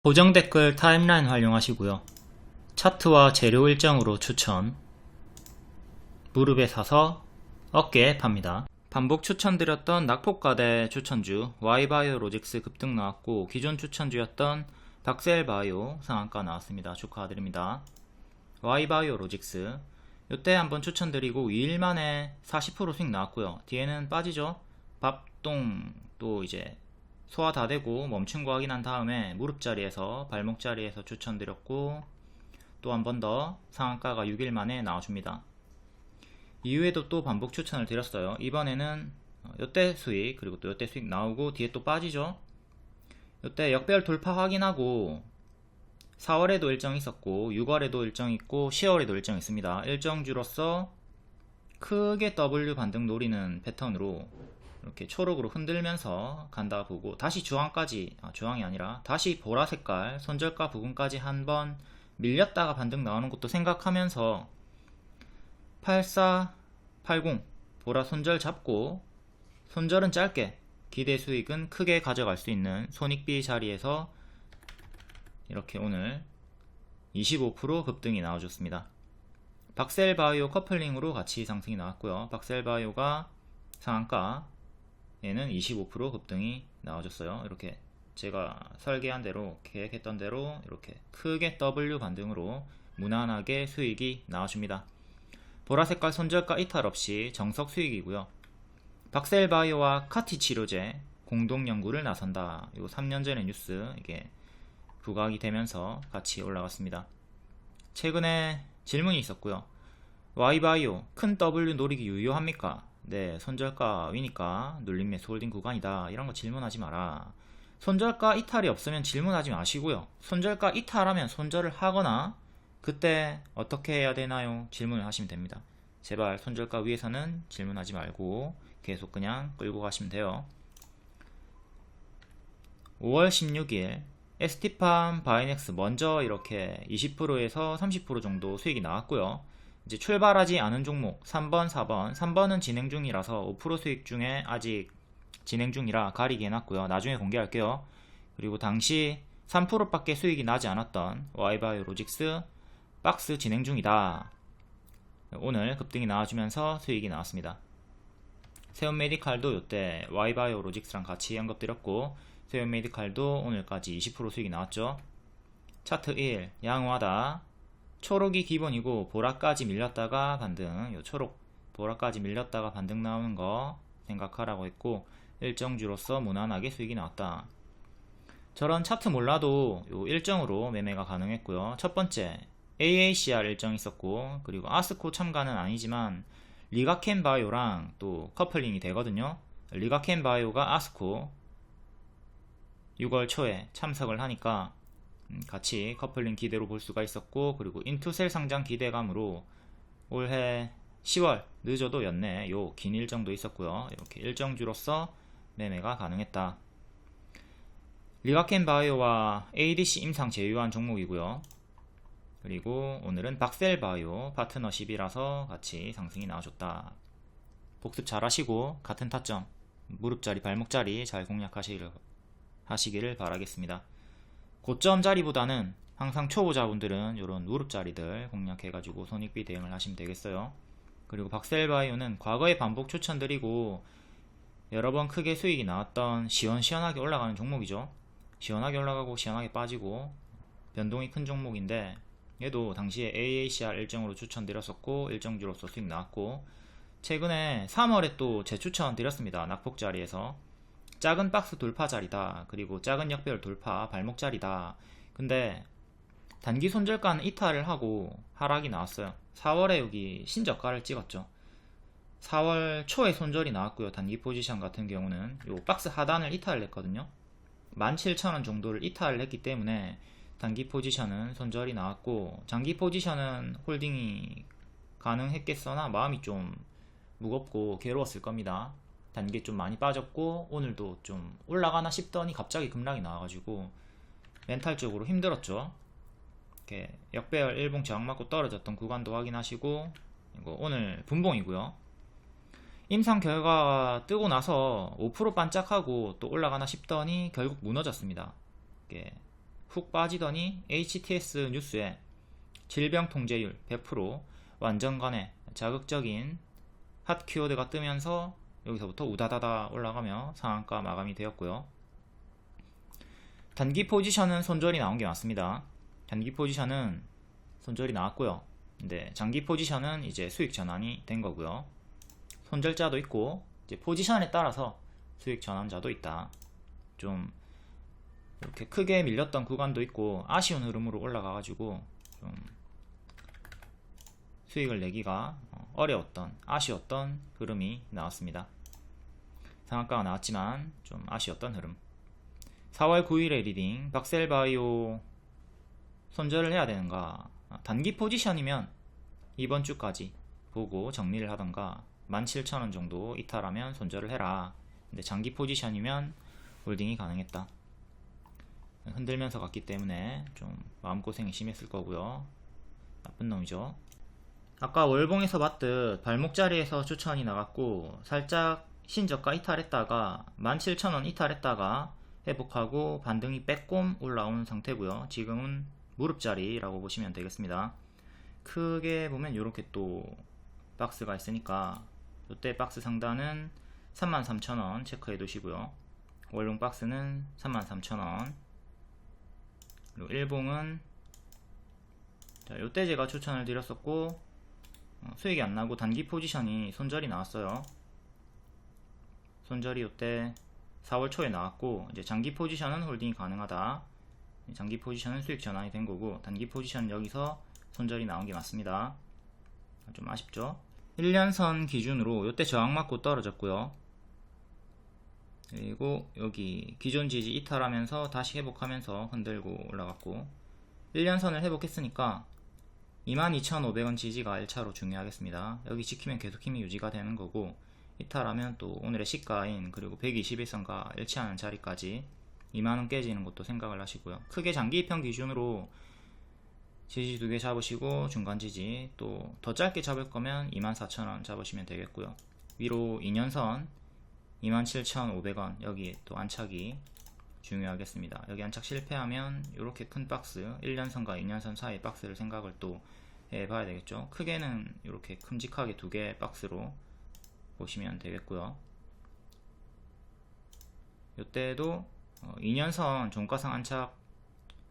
고정 댓글 타임라인 활용하시고요. 차트와 재료 일정으로 추천, 무릎에 사서 어깨에 팝니다. 반복 추천드렸던 낙폭과대 추천주 Y바이오로직스 급등 나왔고, 기존 추천주였던 박셀바이오 상한가 나왔습니다. 축하드립니다. Y바이오로직스 요때 한번 추천드리고 2일 만에 40% 수익 나왔고요. 뒤에는 빠지죠. 밥동 또 이제 소화 다 되고 멈춘 거 확인한 다음에 무릎 자리에서 발목 자리에서 추천드렸고, 또 한 번 더 상한가가 6일 만에 나와줍니다. 이후에도 또 반복 추천을 드렸어요. 이번에는 요때 수익, 그리고 또 요때 수익 나오고 뒤에 또 빠지죠. 요때 역배열 돌파 확인하고 4월에도 일정 있었고 6월에도 일정 있고 10월에도 일정 있습니다. 일정주로서 크게 W 반등 노리는 패턴으로 이렇게 초록으로 흔들면서 간다 보고, 다시 주황까지, 주황이 아니라 다시 보라 색깔 손절가 부근까지 한번 밀렸다가 반등 나오는 것도 생각하면서 8480 보라 손절 잡고, 손절은 짧게 기대 수익은 크게 가져갈 수 있는 손익비 자리에서 이렇게 오늘 25% 급등이 나와줬습니다. 박셀바이오 커플링으로 같이 상승이 나왔고요. 박셀바이오가 상한가 얘는 25% 급등이 나와줬어요. 이렇게 제가 설계한 대로, 계획했던 대로 이렇게 크게 W 반등으로 무난하게 수익이 나와줍니다. 보라색깔 손절가 이탈 없이 정석 수익이고요. 박셀바이오와 카티 치료제 공동 연구를 나선다. 요 3년 전의 뉴스 이게 부각이 되면서 같이 올라갔습니다. 최근에 질문이 있었고요. Y바이오 큰 W 노리기 유효합니까? 네, 손절가 위니까 눌림 매수 홀딩 구간이다. 이런 거 질문하지 마라. 손절가 이탈이 없으면 질문하지 마시고요. 손절가 이탈하면 손절을 하거나 그때 어떻게 해야 되나요? 질문을 하시면 됩니다. 제발 손절가 위에서는 질문하지 말고 계속 그냥 끌고 가시면 돼요. 5월 16일 ST팜 바이넥스 먼저 이렇게 20%에서 30% 정도 수익이 나왔고요. 이제 출발하지 않은 종목 3번, 4번, 3번은 진행 중이라서 5% 수익 중에 아직 진행 중이라 가리게 해놨고요. 나중에 공개할게요. 그리고 당시 3%밖에 수익이 나지 않았던 Y바이오로직스 박스 진행 중이다. 오늘 급등이 나와주면서 수익이 나왔습니다. 세움메디칼도 이때 Y바이오로직스랑 같이 언급드렸고, 세움메디칼도 오늘까지 20% 수익이 나왔죠. 차트 1 양호하다. 초록이 기본이고 보라까지 밀렸다가 반등, 요 초록 보라까지 밀렸다가 반등 나오는 거 생각하라고 했고, 일정주로서 무난하게 수익이 나왔다. 저런 차트 몰라도 요 일정으로 매매가 가능했고요. 첫 번째 AACR 일정 있었고, 그리고 아스코 참가는 아니지만 리가켄 바이오랑 또 커플링이 되거든요. 리가켄 바이오가 아스코 6월 초에 참석을 하니까 같이 커플링 기대로 볼 수가 있었고, 그리고 인투셀 상장 기대감으로 올해 10월 늦어도 연내 요 긴 일정도 있었고요. 이렇게 일정주로서 매매가 가능했다. 리가켄 바이오와 ADC 임상 제휴한 종목이고요. 그리고 오늘은 박셀바이오 파트너십이라서 같이 상승이 나와줬다. 복습 잘 하시고 같은 타점 무릎자리 발목자리 잘 공략하시기를 바라겠습니다. 고점 자리보다는 항상 초보자분들은 이런 무릎자리들 공략해가지고 손익비 대응을 하시면 되겠어요. 그리고 박셀바이오는 과거에 반복 추천드리고 여러 번 크게 수익이 나왔던 시원시원하게 올라가는 종목이죠. 시원하게 올라가고 시원하게 빠지고 변동이 큰 종목인데, 얘도 당시에 AACR 일정으로 추천드렸었고 일정주로서 수익 나왔고, 최근에 3월에 또 재추천 드렸습니다. 낙폭 자리에서 작은 박스 돌파 자리다, 그리고 작은 역배열 돌파 발목 자리다. 근데 단기 손절가는 이탈을 하고 하락이 나왔어요. 4월에 여기 신저가를 찍었죠. 4월 초에 손절이 나왔고요. 단기 포지션 같은 경우는 요 박스 하단을 이탈을 했거든요. 17,000원 정도를 이탈을 했기 때문에 단기 포지션은 손절이 나왔고, 장기 포지션은 홀딩이 가능했겠으나 마음이 좀 무겁고 괴로웠을 겁니다. 단기 좀 많이 빠졌고 오늘도 좀 올라가나 싶더니 갑자기 급락이 나와가지고 멘탈적으로 힘들었죠. 이렇게 역배열 일봉 저항 맞고 떨어졌던 구간도 확인하시고, 이거 오늘 분봉이고요. 임상 결과가 뜨고 나서 5% 반짝하고 또 올라가나 싶더니 결국 무너졌습니다. 이게 훅 빠지더니 HTS 뉴스에 질병 통제율 100% 완전간의 자극적인 핫 키워드가 뜨면서 여기서부터 우다다다 올라가며 상한가 마감이 되었고요. 단기 포지션은 손절이 나온 게 맞습니다. 단기 포지션은 손절이 나왔고요. 근데 장기 포지션은 이제 수익 전환이 된 거고요. 손절자도 있고 이제 포지션에 따라서 수익 전환자도 있다. 좀 이렇게 크게 밀렸던 구간도 있고 아쉬운 흐름으로 올라가가지고 좀 수익을 내기가 어려웠던 아쉬웠던 흐름이 나왔습니다. 상한가가 나왔지만 좀 아쉬웠던 흐름. 4월 9일에 리딩 박셀바이오 손절을 해야 되는가, 단기 포지션이면 이번 주까지 보고 정리를 하던가 17,000원 정도 이탈하면 손절을 해라. 근데 장기 포지션이면 홀딩이 가능했다. 흔들면서 갔기 때문에 좀 마음고생이 심했을 거고요. 나쁜 놈이죠. 아까 월봉에서 봤듯 발목 자리에서 추천이 나갔고 살짝 신저가 이탈했다가 17,000원 이탈했다가 회복하고 반등이 빼꼼 올라오는 상태고요. 지금은 무릎 자리라고 보시면 되겠습니다. 크게 보면 이렇게 또 박스가 있으니까 이때 박스 상단은 33,000원 체크해 두시고요. 월봉 박스는 33,000원, 그리고 일봉은 이때 제가 추천을 드렸었고 수익이 안 나고 단기 포지션이 손절이 나왔어요. 손절이 이때 4월 초에 나왔고 이제 장기 포지션은 홀딩이 가능하다. 장기 포지션은 수익 전환이 된 거고 단기 포지션은 여기서 손절이 나온 게 맞습니다. 좀 아쉽죠. 1년선 기준으로 이때 저항 맞고 떨어졌고요. 그리고 여기 기존 지지 이탈하면서 다시 회복하면서 흔들고 올라갔고 1년선을 회복했으니까 22,500원 지지가 1차로 중요하겠습니다. 여기 지키면 계속 힘이 유지가 되는 거고 이탈하면 또 오늘의 시가인 그리고 121선과 일치하는 자리까지 2만원 깨지는 것도 생각을 하시고요. 크게 장기입형 기준으로 지지 2개 잡으시고 중간 지지 또 더 짧게 잡을 거면 24,000원 잡으시면 되겠고요. 위로 2년선 27,500원 여기 또 안착이 중요하겠습니다. 여기 안착 실패하면 이렇게 큰 박스 1년선과 2년선 사이 박스를 생각을 또 해봐야 되겠죠. 크게는 이렇게 큼직하게 2개 박스로 보시면 되겠고요. 이때도 2년선 종가상 안착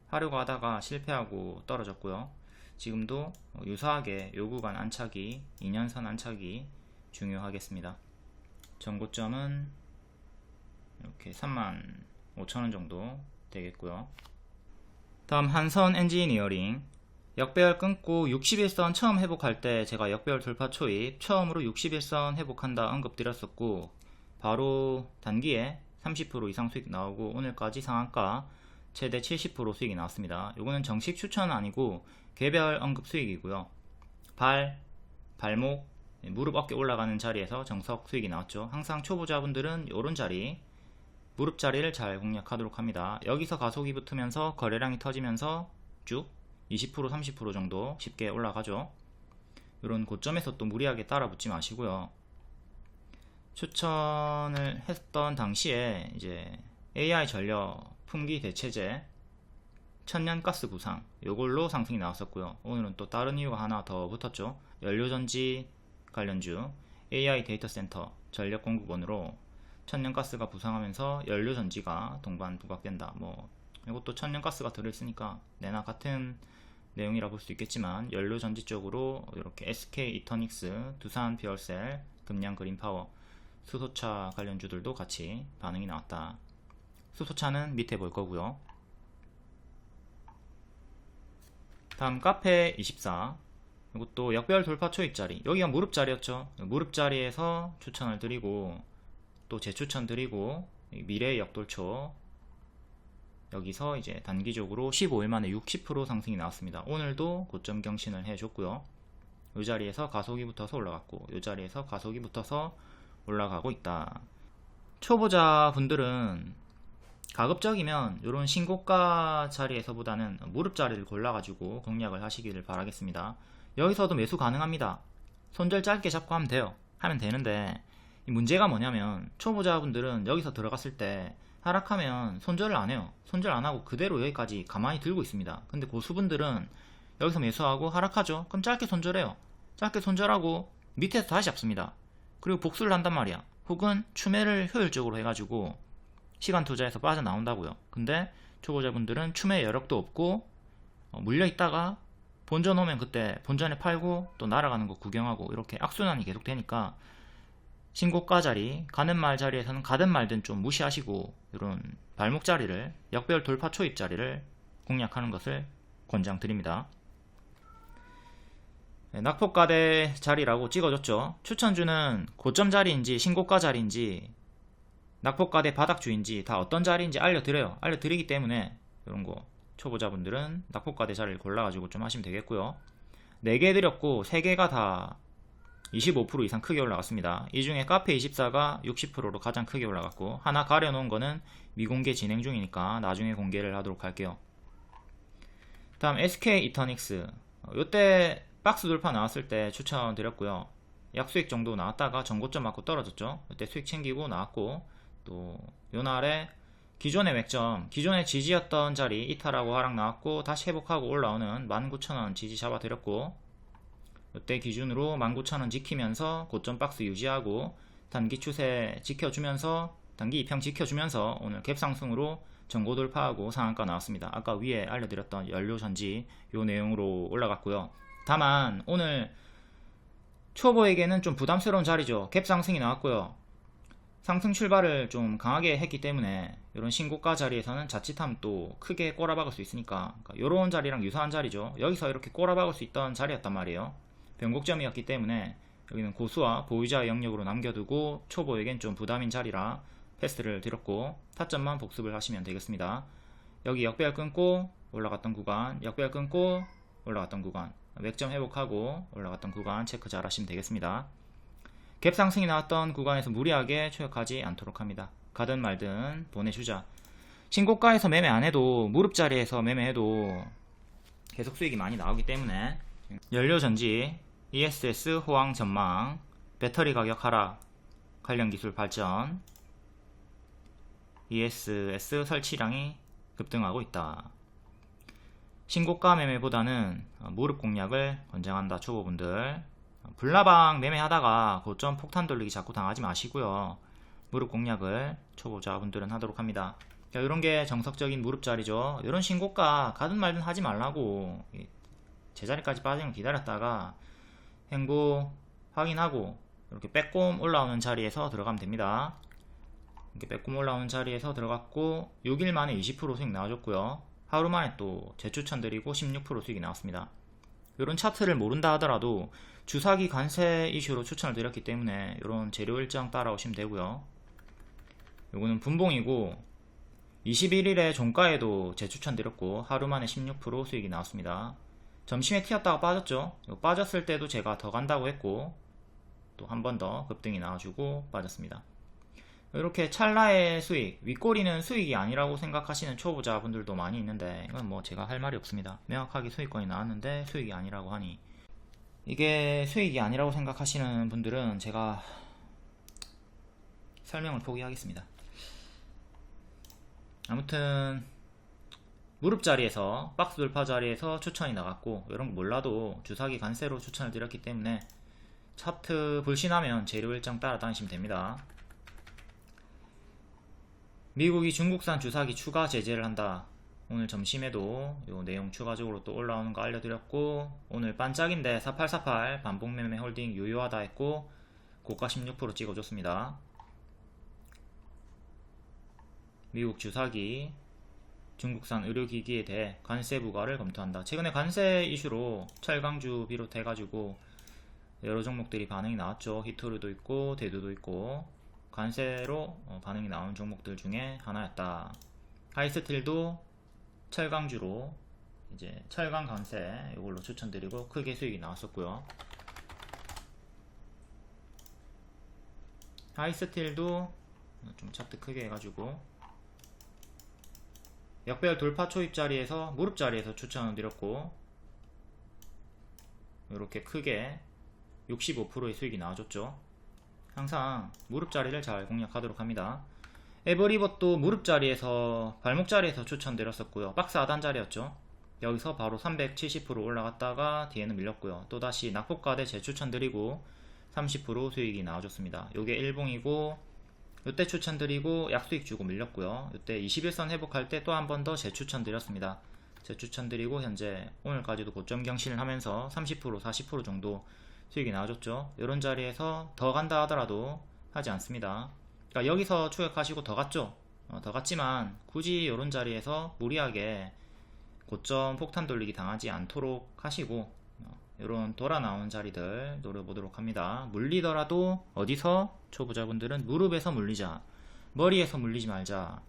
하려고 하다가 실패하고 떨어졌고요. 지금도 유사하게 요 구간 안착이 2년선 안착이 중요하겠습니다. 전고점은 이렇게 35,000원 정도 되겠고요. 다음 한선 엔지니어링 역배열 끊고 61선 처음 회복할 때 제가 역배열 돌파 초입 처음으로 61선 회복한다 언급 드렸었고 바로 단기에 30% 이상 수익 나오고 오늘까지 상한가 최대 70% 수익이 나왔습니다. 요거는 정식 추천은 아니고 개별 언급 수익이고요. 발목, 무릎 어깨 올라가는 자리에서 정석 수익이 나왔죠. 항상 초보자분들은 요런 자리 무릎 자리를 잘 공략하도록 합니다. 여기서 가속이 붙으면서 거래량이 터지면서 쭉 20% 30% 정도 쉽게 올라가죠. 이런 고점에서 또 무리하게 따라 붙지 마시고요. 추천을 했던 당시에 이제 AI 전력 품귀 대체제 천연가스 구상 요걸로 상승이 나왔었고요. 오늘은 또 다른 이유가 하나 더 붙었죠. 연료전지 관련주 AI 데이터 센터 전력 공급원으로 천연가스가 부상하면서 연료전지가 동반 부각된다. 뭐 이것도 천연가스가 들어있으니까 내나 같은 내용이라 볼 수 있겠지만 연료전지 쪽으로 이렇게 SK 이터닉스, 두산 퓨얼셀, 금양 그린파워, 수소차 관련주들도 같이 반응이 나왔다. 수소차는 밑에 볼 거고요. 다음 카페24 이것도 역별 돌파 초입자리 여기가 무릎자리였죠. 무릎자리에서 추천을 드리고 또 재추천 드리고 미래의 역돌초 여기서 이제 단기적으로 15일 만에 60% 상승이 나왔습니다. 오늘도 고점 경신을 해줬고요. 이 자리에서 가속이 붙어서 올라갔고 이 자리에서 가속이 붙어서 올라가고 있다. 초보자 분들은 가급적이면 이런 신고가 자리에서보다는 무릎 자리를 골라가지고 공략을 하시기를 바라겠습니다. 여기서도 매수 가능합니다. 손절 짧게 잡고 하면 되는데 이 문제가 뭐냐면 초보자분들은 여기서 들어갔을 때 하락하면 손절을 안 해요. 손절 안 하고 그대로 여기까지 가만히 들고 있습니다. 근데 고수분들은 여기서 매수하고 하락하죠. 그럼 짧게 손절해요. 짧게 손절하고 밑에서 다시 잡습니다. 그리고 복수를 한단 말이야. 혹은 추매를 효율적으로 해가지고 시간 투자해서 빠져나온다고요. 근데 초보자분들은 추매 여력도 없고 물려 있다가 본전 오면 그때 본전에 팔고 또 날아가는 거 구경하고 이렇게 악순환이 계속 되니까 신고가 자리, 가는 말 자리에서는 가든 말든 좀 무시하시고 이런 발목 자리를, 역배열 돌파 초입 자리를 공략하는 것을 권장드립니다. 낙폭가대 자리라고 찍어줬죠. 추천주는 고점 자리인지 신고가 자리인지 낙폭가대 바닥주인지 다 어떤 자리인지 알려드려요. 알려드리기 때문에 이런 거 초보자분들은 낙폭가대 자리를 골라가지고 좀 하시면 되겠고요. 4개 드렸고 3개가 다 25% 이상 크게 올라갔습니다. 이 중에 카페24가 60%로 가장 크게 올라갔고 하나 가려놓은 거는 미공개 진행 중이니까 나중에 공개를 하도록 할게요. 다음 SK 이터닉스, 요때 박스 돌파 나왔을 때 추천드렸고요. 약수익 정도 나왔다가 전고점 맞고 떨어졌죠. 그때 수익 챙기고 나왔고, 또 요날에 기존의 맥점, 기존의 지지였던 자리 이탈하고 하락 나왔고 다시 회복하고 올라오는 19,000원 지지 잡아드렸고, 이때 기준으로 19,000원 지키면서 고점 박스 유지하고 단기 추세 지켜주면서 단기 입형 지켜주면서 오늘 갭 상승으로 전고 돌파하고 상한가 나왔습니다. 아까 위에 알려드렸던 연료전지 요 내용으로 올라갔고요. 다만 오늘 초보에게는 좀 부담스러운 자리죠. 갭 상승이 나왔고요. 상승 출발을 좀 강하게 했기 때문에 이런 신고가 자리에서는 자칫하면 또 크게 꼬라박을 수 있으니까, 이런 자리랑 유사한 자리죠. 여기서 이렇게 꼬라박을 수 있던 자리였단 말이에요. 변곡점이었기 때문에 여기는 고수와 보유자 영역으로 남겨두고 초보에겐 좀 부담인 자리라 패스를 드렸고 타점만 복습을 하시면 되겠습니다. 여기 역배열 끊고 올라갔던 구간, 역배열 끊고 올라갔던 구간, 맥점 회복하고 올라갔던 구간 체크 잘 하시면 되겠습니다. 갭 상승이 나왔던 구간에서 무리하게 초역하지 않도록 합니다. 가든 말든 보내주자. 신고가에서 매매 안해도 무릎 자리에서 매매해도 계속 수익이 많이 나오기 때문에 연료전지, ESS 호황 전망, 배터리 가격 하락, 관련 기술 발전, ESS 설치량이 급등하고 있다. 신고가 매매보다는 무릎 공략을 권장한다. 초보분들 불나방 매매하다가 고점 폭탄 돌리기 자꾸 당하지 마시고요. 무릎 공략을 초보자분들은 하도록 합니다. 이런게 정석적인 무릎 자리죠. 이런 신고가 가든 말든 하지 말라고, 제자리까지 빠지는 거 기다렸다가 행보 확인하고 이렇게 빼꼼 올라오는 자리에서 들어가면 됩니다. 이렇게 빼꼼 올라오는 자리에서 들어갔고 6일 만에 20% 수익 나와줬고요. 하루 만에 또 재추천드리고 16% 수익이 나왔습니다. 이런 차트를 모른다 하더라도 주사기 관세 이슈로 추천을 드렸기 때문에 이런 재료 일정 따라오시면 되고요. 요거는 분봉이고 21일에 종가에도 재추천 드렸고 하루 만에 16% 수익이 나왔습니다. 점심에 튀었다가 빠졌죠. 빠졌을 때도 제가 더 간다고 했고 또 한 번 더 급등이 나와주고 빠졌습니다. 이렇게 찰나의 수익, 윗꼬리는 수익이 아니라고 생각하시는 초보자분들도 많이 있는데 이건 뭐 제가 할 말이 없습니다. 명확하게 수익권이 나왔는데 수익이 아니라고 하니, 이게 수익이 아니라고 생각하시는 분들은 제가 설명을 포기하겠습니다. 아무튼 무릎 자리에서 박스 돌파 자리에서 추천이 나갔고 이런 거 몰라도 주사기 관세로 추천을 드렸기 때문에 차트 불신하면 재료 일정 따라다니시면 됩니다. 미국이 중국산 주사기 추가 제재를 한다. 오늘 점심에도 요 내용 추가적으로 또 올라오는 거 알려드렸고, 오늘 반짝인데 4848 반복매매 홀딩 유효하다 했고 고가 16% 찍어줬습니다. 미국 주사기 중국산 의료기기에 대해 관세 부과를 검토한다. 최근에 관세 이슈로 철강주 비롯해가지고 여러 종목들이 반응이 나왔죠. 히토르도 있고 대두도 있고 관세로 반응이 나온 종목들 중에 하나였다. 하이스틸도 철강주로 이제 철강 관세 이걸로 추천드리고 크게 수익이 나왔었고요. 하이스틸도 좀 차트 크게 해가지고 역배열 돌파 초입 자리에서 무릎 자리에서 추천을 드렸고 이렇게 크게 65%의 수익이 나와줬죠. 항상 무릎 자리를 잘 공략하도록 합니다. 에버리버도 무릎 자리에서 발목 자리에서 추천드렸었고요. 박스 하단 자리였죠. 여기서 바로 370% 올라갔다가 뒤에는 밀렸고요. 또다시 낙폭가대 재추천드리고 30% 수익이 나와줬습니다. 요게 일봉이고, 요때 추천드리고 약수익 주고 밀렸고요. 요때 21선 회복할 때 또 한 번 더 재추천드렸습니다. 재추천드리고 현재 오늘까지도 고점 경신을 하면서 30% 40% 정도 수익이 나와줬죠. 요런 자리에서 더 간다 하더라도 하지 않습니다. 그러니까 여기서 추격하시고 더 갔죠. 더 갔지만 굳이 요런 자리에서 무리하게 고점 폭탄 돌리기 당하지 않도록 하시고, 요런 돌아 나오는 자리들 노려보도록 합니다. 물리더라도 어디서? 초보자분들은 무릎에서 물리자, 머리에서 물리지 말자.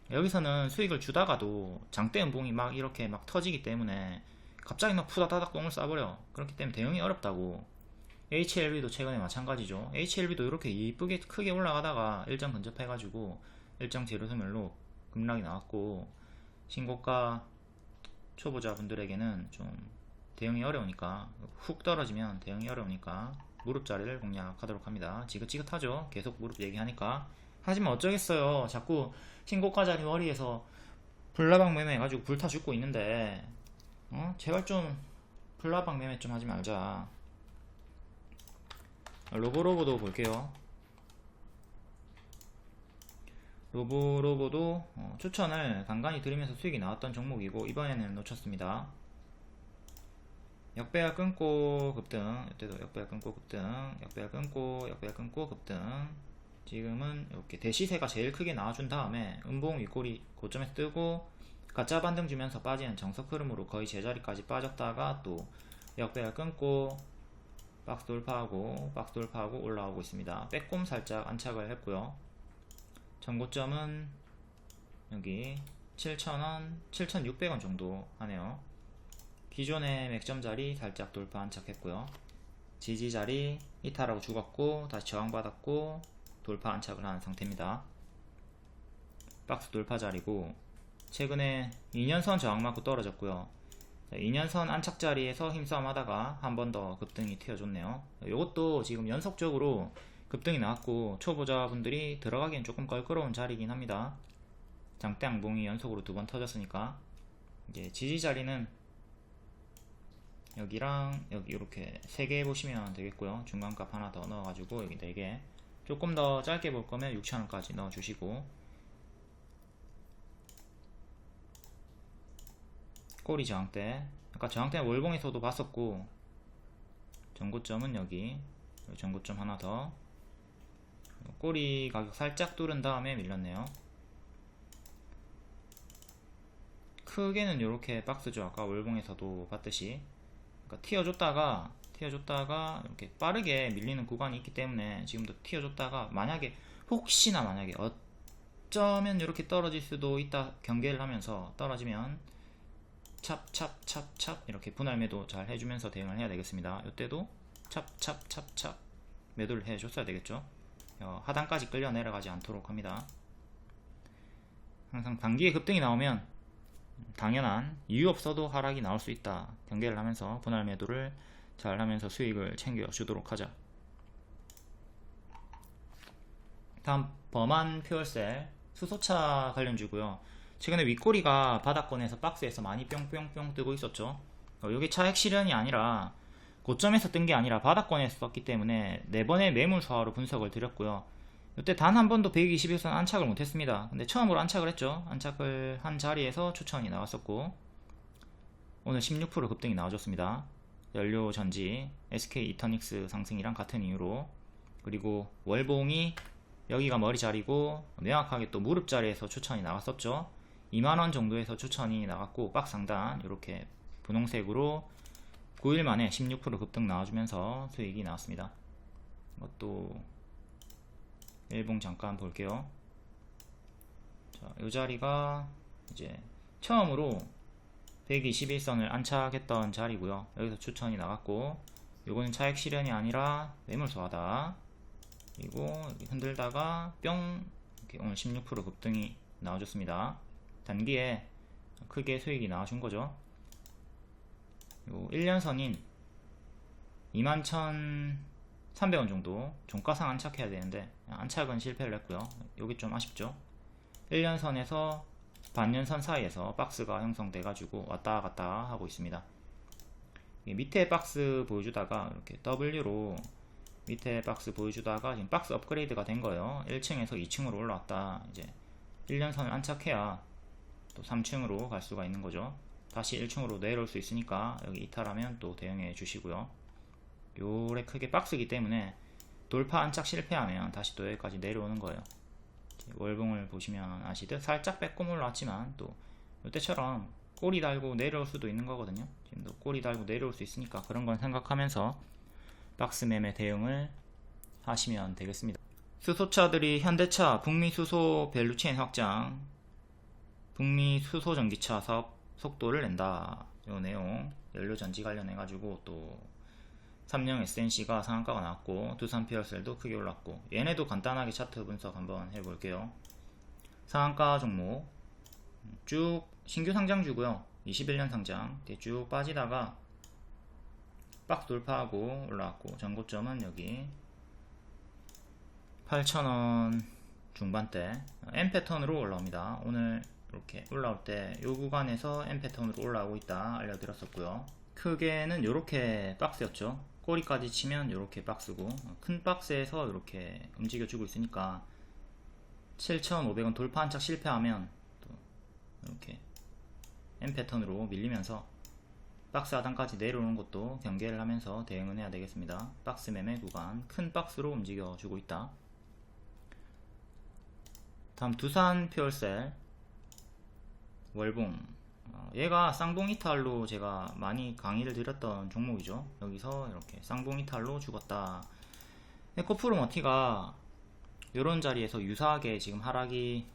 여기서는 수익을 주다가도 장대 음봉이 막 이렇게 막 터지기 때문에 갑자기 막 푸다다닥 똥을 싸버려. 그렇기 때문에 대응이 어렵다고. HLB도 최근에 마찬가지죠. HLB도 이렇게 이쁘게 크게 올라가다가 일정 근접해가지고 일정 재료소멸로 급락이 나왔고, 신고가 초보자분들에게는 좀 대응이 어려우니까, 훅 떨어지면 대응이 어려우니까 무릎 자리를 공략하도록 합니다. 지긋지긋하죠. 계속 무릎 얘기하니까. 하지만 어쩌겠어요. 자꾸 신고가 자리 머리에서 불나방 매매 해가지고 불타 죽고 있는데, 제발 좀 불나방 매매 좀 하지 말자. 로보로보도 볼게요. 로보로보도 추천을 간간히 드리면서 수익이 나왔던 종목이고, 이번에는 놓쳤습니다. 역배열 끊고 급등, 이때도 역배열 끊고 급등, 역배열 끊고 역배열 끊고 급등. 지금은 이렇게 대시세가 제일 크게 나와준 다음에 음봉 윗골이 고점에서 뜨고 가짜 반등 주면서 빠지는 정석 흐름으로 거의 제자리까지 빠졌다가 또 역배열 끊고 박스 돌파하고 올라오고 있습니다. 빼꼼 살짝 안착을 했고요. 전고점은 여기 7,000원, 7,600원 정도 하네요. 기존의 맥점 자리 살짝 돌파 안착했고요. 지지 자리 이탈하고 죽었고 다시 저항받았고 돌파 안착을 하는 상태입니다. 박스 돌파 자리고, 최근에 2년선 저항 맞고 떨어졌고요. 2년선 안착 자리에서 힘싸움 하다가 한 번 더 급등이 튀어줬네요. 이것도 지금 연속적으로 급등이 나왔고 초보자분들이 들어가기엔 조금 껄끄러운 자리이긴 합니다. 장대 양봉이 연속으로 두 번 터졌으니까. 이제 지지 자리는 여기랑 여기 이렇게 3개 보시면 되겠고요. 중간값 하나 더 넣어가지고 여기 4개. 조금 더 짧게 볼 거면 6,000원까지 넣어주시고, 꼬리 저항대, 아까 저항대는 월봉에서도 봤었고, 전고점은 여기 전고점 하나 더. 꼬리 가격 살짝 뚫은 다음에 밀렸네요. 크게는 이렇게 박스죠. 아까 월봉에서도 봤듯이. 그러니까 튀어줬다가 이렇게 빠르게 밀리는 구간이 있기 때문에 지금도 튀어줬다가 혹시나 만약에 어쩌면 이렇게 떨어질 수도 있다 경계를 하면서 떨어지면 찹 이렇게 분할 매도 잘 해주면서 대응을 해야 되겠습니다. 이때도 찹 매도를 해줬어야 되겠죠. 하단까지 끌려 내려가지 않도록 합니다. 항상 단기에 급등이 나오면 당연한 이유 없어도 하락이 나올 수 있다 경계를 하면서 분할 매도를 잘 하면서 수익을 챙겨 주도록 하자. 다음 범한 퓨얼셀 수소차 관련주고요. 최근에 윗꼬리가 바닥권에서 박스에서 많이 뿅뿅뿅 뜨고 있었죠. 이게 차액 실현이 아니라 고점에서 뜬 게 아니라 바닥권에서 떴기 때문에 4번의 매물 수화로 분석을 드렸고요. 이때 단 한 번도 121선 안착을 못했습니다. 근데 처음으로 안착을 했죠. 안착을 한 자리에서 추천이 나왔었고, 오늘 16% 급등이 나와줬습니다. 연료 전지, SK 이터닉스 상승이랑 같은 이유로. 그리고 월봉이 여기가 머리 자리고 명확하게 또 무릎 자리에서 추천이 나왔었죠. 2만원 정도에서 추천이 나갔고, 박스 상단 이렇게 분홍색으로 9일 만에 16% 급등 나와주면서 수익이 나왔습니다. 이것도 일봉 잠깐 볼게요. 자, 이 자리가 이제 처음으로 121선을 안착했던 자리고요. 여기서 추천이 나갔고, 요거는 차액 실현이 아니라 매물 소화다. 그리고 흔들다가 뿅 이렇게 오늘 16% 급등이 나와줬습니다. 단기에 크게 수익이 나와준 거죠. 요 1년선인 21,300원 정도 종가상 안착해야 되는데 안착은 실패를 했고요. 여기 좀 아쉽죠. 1년선에서 반년선 사이에서 박스가 형성돼 가지고 왔다 갔다 하고 있습니다. 밑에 박스 보여주다가 이렇게 W로 밑에 박스 보여주다가 지금 박스 업그레이드가 된 거예요. 1층에서 2층으로 올라왔다. 이제 1년선을 안착해야 또 3층으로 갈 수가 있는 거죠. 다시 1층으로 내려올 수 있으니까 여기 이탈하면 또 대응해 주시고요. 요래 크게 박스이기 때문에 돌파 안착 실패하면 다시 또 여기까지 내려오는 거예요. 월봉을 보시면 아시듯 살짝 빼꼼 올라왔지만 또 이때처럼 꼬리 달고 내려올 수도 있는 거거든요. 지금도 꼬리 달고 내려올 수 있으니까 그런 건 생각하면서 박스 매매 대응을 하시면 되겠습니다. 수소차들이 현대차 북미 수소 밸류체인 확장, 북미 수소 전기차 사업 속도를 낸다. 이 내용 연료전지 관련해 가지고 또 삼성 SNC가 상한가가 나왔고 두산 피어셀도 크게 올랐고, 얘네도 간단하게 차트 분석 한번 해볼게요. 상한가 종목 쭉 신규 상장주고요. 21년 상장 쭉 빠지다가 박스 돌파하고 올라왔고, 전고점은 여기 8,000원 중반대 M 패턴으로 올라옵니다. 오늘 이렇게 올라올 때 이 구간에서 M 패턴으로 올라오고 있다 알려드렸었고요. 크게는 이렇게 박스였죠. 꼬리까지 치면 이렇게 박스고, 큰 박스에서 이렇게 움직여주고 있으니까 7,500원 돌파 한착 실패하면 또 이렇게 M 패턴으로 밀리면서 박스 하단까지 내려오는 것도 경계를 하면서 대응을 해야 되겠습니다. 박스 매매 구간 큰 박스로 움직여주고 있다. 다음 두산 퓨얼셀 월봉, 얘가 쌍봉 이탈로 제가 많이 강의를 드렸던 종목이죠. 여기서 이렇게 쌍봉 이탈로 죽었다. 에코프로머티가 이런 자리에서 유사하게 지금 하락이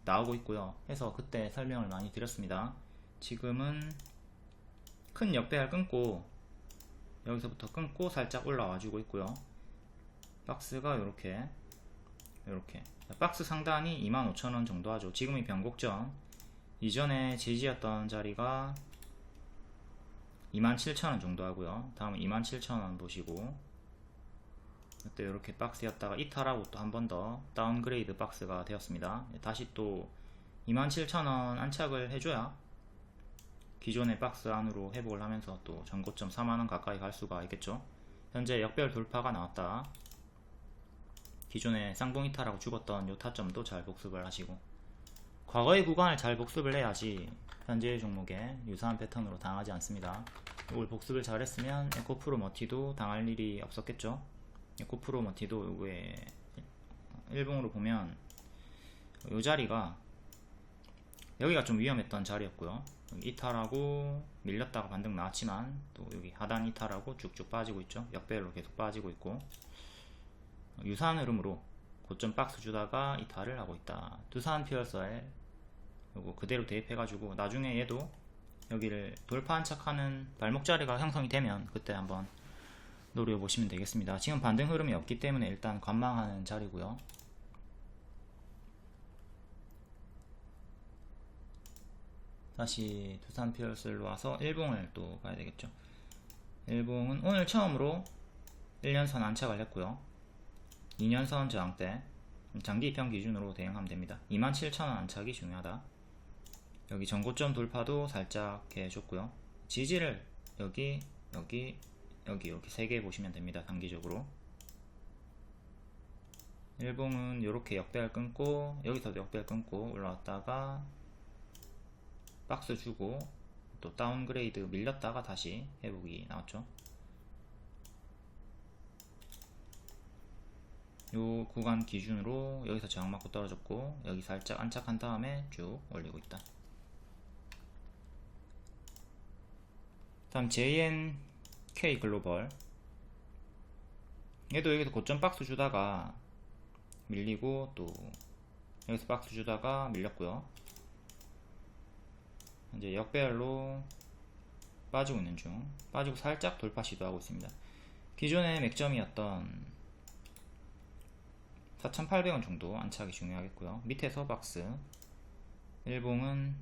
나오고 있고요. 해서 그때 설명을 많이 드렸습니다. 지금은 큰 역배열 끊고 여기서부터 끊고 살짝 올라와 주고 있고요. 박스가 이렇게 박스 상단이 25,000원 정도 하죠. 지금이 변곡점, 이전에 지지였던 자리가 27,000원 정도 하고요. 다음은 27,000원 보시고, 그때 이렇게 박스였다가 이탈하고 또 한 번 더 다운그레이드 박스가 되었습니다. 다시 또 27,000원 안착을 해줘야 기존의 박스 안으로 회복을 하면서 또 전고점 4만원 가까이 갈 수가 있겠죠. 현재 역별 돌파가 나왔다. 기존에 쌍봉 이탈하고 죽었던 요 타점도 잘 복습을 하시고, 과거의 구간을 잘 복습을 해야지 현재의 종목에 유사한 패턴으로 당하지 않습니다. 이걸 복습을 잘 했으면 에코프로머티도 당할 일이 없었겠죠. 에코프로머티도 왜 일봉으로 보면 이 자리가 여기가 좀 위험했던 자리였고요. 이탈하고 밀렸다가 반등 나왔지만 또 여기 하단 이탈하고 쭉쭉 빠지고 있죠. 역배열로 계속 빠지고 있고, 유사한 흐름으로 고점 박스 주다가 이탈을 하고 있다. 두산 퓨얼셀 요거 그대로 대입해가지고 나중에 얘도 여기를 돌파 안착하는 발목 자리가 형성이 되면 그때 한번 노려보시면 되겠습니다. 지금 반등 흐름이 없기 때문에 일단 관망하는 자리고요. 다시 두산 퓨얼셀로 와서 일봉을 또 봐야 되겠죠. 일봉은 오늘 처음으로 1년선 안착을 했고요. 2년선 저항대 장기 입형 기준으로 대응하면 됩니다. 27,000원 안착이 중요하다. 여기 전고점 돌파도 살짝 해줬고요. 지지를 여기 이렇게 3개 보시면 됩니다. 단기적으로 일봉은 이렇게 역배열 끊고 여기서도 역배열 끊고 올라왔다가 박스 주고 또 다운그레이드 밀렸다가 다시 회복이 나왔죠. 요 구간 기준으로 여기서 저항 맞고 떨어졌고 여기 살짝 안착한 다음에 쭉 올리고 있다. 다음 JNK 글로벌, 얘도 여기서 고점 박스 주다가 밀리고 또 여기서 박스 주다가 밀렸고요. 이제 역배열로 빠지고 있는 중, 빠지고 살짝 돌파 시도하고 있습니다. 기존의 맥점이었던 4,800원 정도 안착이 중요하겠고요. 밑에서 박스 일봉은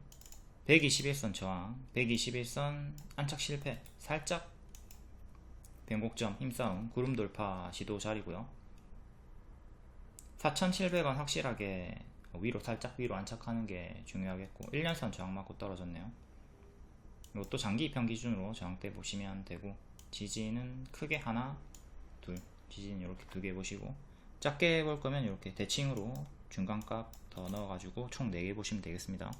121선 저항, 121선 안착 실패, 살짝 변곡점 힘싸움, 구름 돌파 시도 자리고요. 4,700원 확실하게 위로 살짝 위로 안착하는 게 중요하겠고 1년선 저항 맞고 떨어졌네요. 이것도 장기 입형 기준으로 저항대 보시면 되고, 지지는 크게 하나, 둘, 지지는 이렇게 두 개 보시고, 작게 볼 거면 이렇게 대칭으로 중간값 더 넣어가지고 총 4개 보시면 되겠습니다.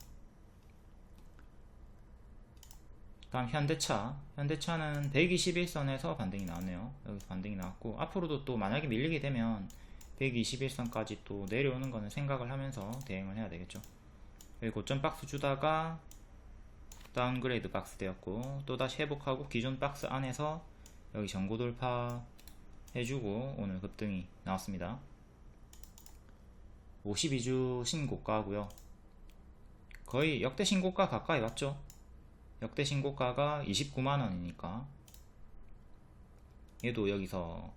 다음 현대차는 121선에서 반등이 나왔네요. 여기서 반등이 나왔고, 앞으로도 또 만약에 밀리게 되면 121선까지 또 내려오는 거는 생각을 하면서 대응을 해야 되겠죠. 여기 고점 박스 주다가 다운그레이드 박스 되었고, 또다시 회복하고 기존 박스 안에서 여기 전고 돌파 해주고 오늘 급등이 나왔습니다. 52주 신고가고요. 거의 역대 신고가 가까이 왔죠. 역대 신고가가 29만원이니까 얘도 여기서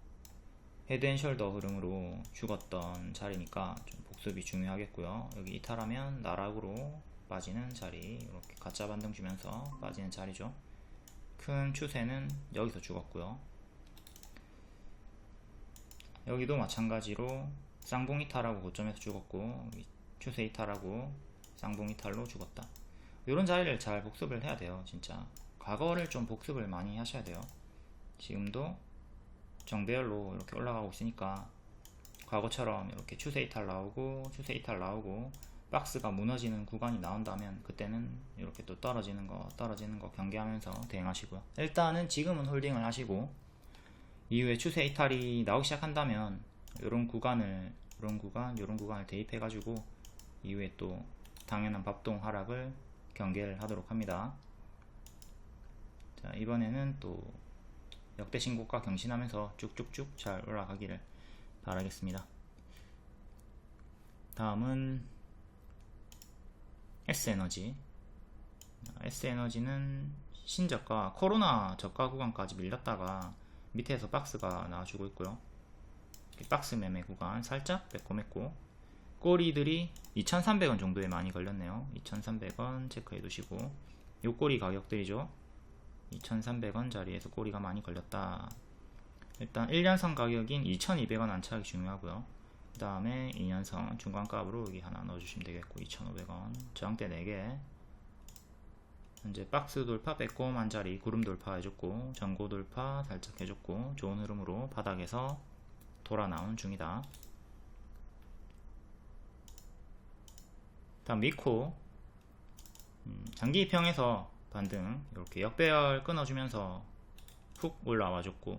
헤드앤숄더 흐름으로 죽었던 자리니까 좀 복습이 중요하겠고요. 여기 이탈하면 나락으로 빠지는 자리, 이렇게 가짜 반등 주면서 빠지는 자리죠. 큰 추세는 여기서 죽었고요. 여기도 마찬가지로 쌍봉 이탈하고 고점에서 죽었고, 추세 이탈하고 쌍봉 이탈로 죽었다. 이런 자리를 잘 복습을 해야 돼요. 진짜 과거를 좀 복습을 많이 하셔야 돼요. 지금도 정배열로 이렇게 올라가고 있으니까 과거처럼 이렇게 추세 이탈 나오고 박스가 무너지는 구간이 나온다면 그때는 이렇게 또 떨어지는 거 경계하면서 대응하시고요. 일단은 지금은 홀딩을 하시고, 이후에 추세 이탈이 나오기 시작한다면 이런 구간을 대입해 가지고 이후에 또 당연한 bab동 하락을 경계를 하도록 합니다. 자, 이번에는 또 역대 신고가 경신하면서 쭉쭉쭉 잘 올라가기를 바라겠습니다. 다음은 S에너지. S에너지는 신저가, 코로나 저가 구간까지 밀렸다가 밑에서 박스가 나와주고 있고요. 박스 매매 구간 살짝 빼꼼했고, 꼬리들이 2,300원 정도에 많이 걸렸네요. 2,300원 체크해 두시고, 요 꼬리 가격들이죠. 2,300원 자리에서 꼬리가 많이 걸렸다. 일단 1년선 가격인 2,200원 안착이 중요하고요. 그 다음에 2년선 중간값으로 여기 하나 넣어주시면 되겠고, 2,500원 저항대 4개. 현재 박스 돌파 빼꼼한 자리 구름 돌파 해줬고, 전고 돌파 살짝 해줬고, 좋은 흐름으로 바닥에서 돌아 나온 중이다. 다음 미코. 장기 입형에서 반등, 이렇게 역배열 끊어주면서 훅 올라와 줬고,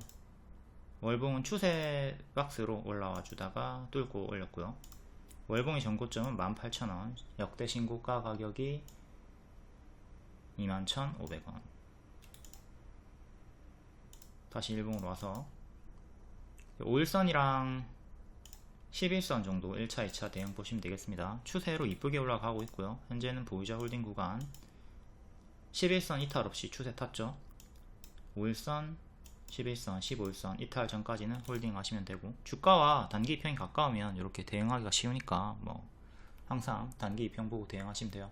월봉은 추세 박스로 올라와 주다가 뚫고 올렸고요. 월봉의 전고점은 18,000원, 역대 신고가 가격이 21,500원. 다시 일봉으로 와서 5일선이랑 11선 정도 1차 2차 대응 보시면 되겠습니다. 추세로 이쁘게 올라가고 있고요. 현재는 보유자 홀딩 구간 11선 이탈 없이 추세 탔죠. 5일선, 11선, 15일선 이탈 전까지는 홀딩 하시면 되고, 주가와 단기 입형이 가까우면 이렇게 대응하기가 쉬우니까 항상 단기 입형 보고 대응하시면 돼요.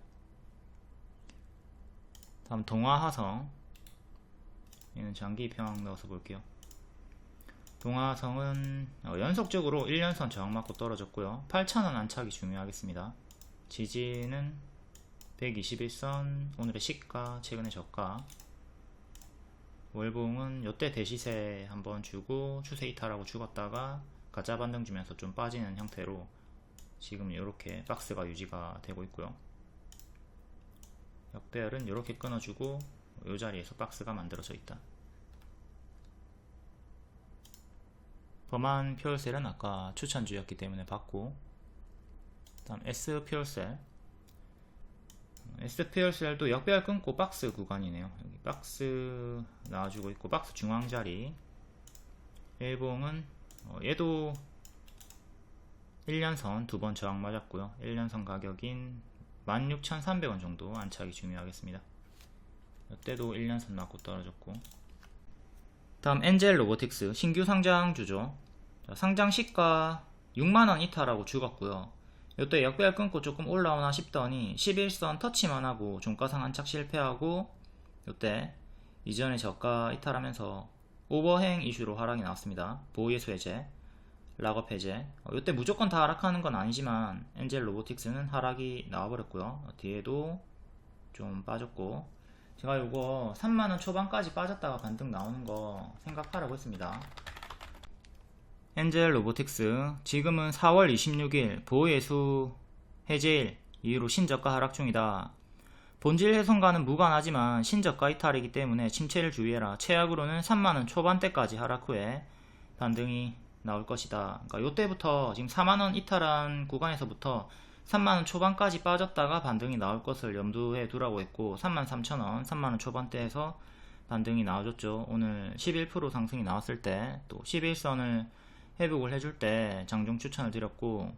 다음 동아하성. 얘는 장기 입형 넣어서 볼게요. 동아성은 연속적으로 1년선 저항 맞고 떨어졌고요. 8,000원 안착이 중요하겠습니다. 지지는 121선, 오늘의 시가, 최근의 저가. 월봉은 요때 대시세 한번 주고 추세 이탈하고 죽었다가 가짜 반등 주면서 좀 빠지는 형태로 지금 이렇게 박스가 유지가 되고 있고요. 역배열은 이렇게 끊어주고 이 자리에서 박스가 만들어져 있다. 범한 퓨얼셀은 아까 추천주였기 때문에 봤고, 다음 S 퓨얼셀. S 퓨얼셀도 역배열 끊고 박스 구간이네요. 여기 박스 나와주고 있고, 박스 중앙 자리. 일봉은 얘도 1년선 두 번 저항 맞았고요. 1년선 가격인 16,300원 정도 안착이 중요하겠습니다. 이때도 1년선 맞고 떨어졌고, 다음 엔젤 로보틱스 신규 상장주죠. 상장 시가 6만원 이탈하고 죽었고요. 이때 역배열 끊고 조금 올라오나 싶더니 11선 터치만 하고 종가상 안착 실패하고, 이때 이전에 저가 이탈하면서 오버행 이슈로 하락이 나왔습니다. 보유예수 해제. 락업 해제. 이때 무조건 다 하락하는 건 아니지만 엔젤 로보틱스는 하락이 나와버렸고요. 뒤에도 좀 빠졌고, 제가 요거 3만원 초반까지 빠졌다가 반등 나오는 거 생각하라고 했습니다. 엔젤 로보틱스 지금은 4월 26일 보호예수 해제일 이후로 신저가 하락 중이다. 본질 훼손과는 무관하지만 신저가 이탈이기 때문에 침체를 주의해라. 최악으로는 3만원 초반대까지 하락 후에 반등이 나올 것이다. 그러니까 요때부터 지금 4만원 이탈한 구간에서부터 3만원 초반까지 빠졌다가 반등이 나올 것을 염두에 두라고 했고, 33,000원 3만원 초반대에서 반등이 나와줬죠. 오늘 11% 상승이 나왔을 때 또 11선을 회복을 해줄 때 장중 추천을 드렸고,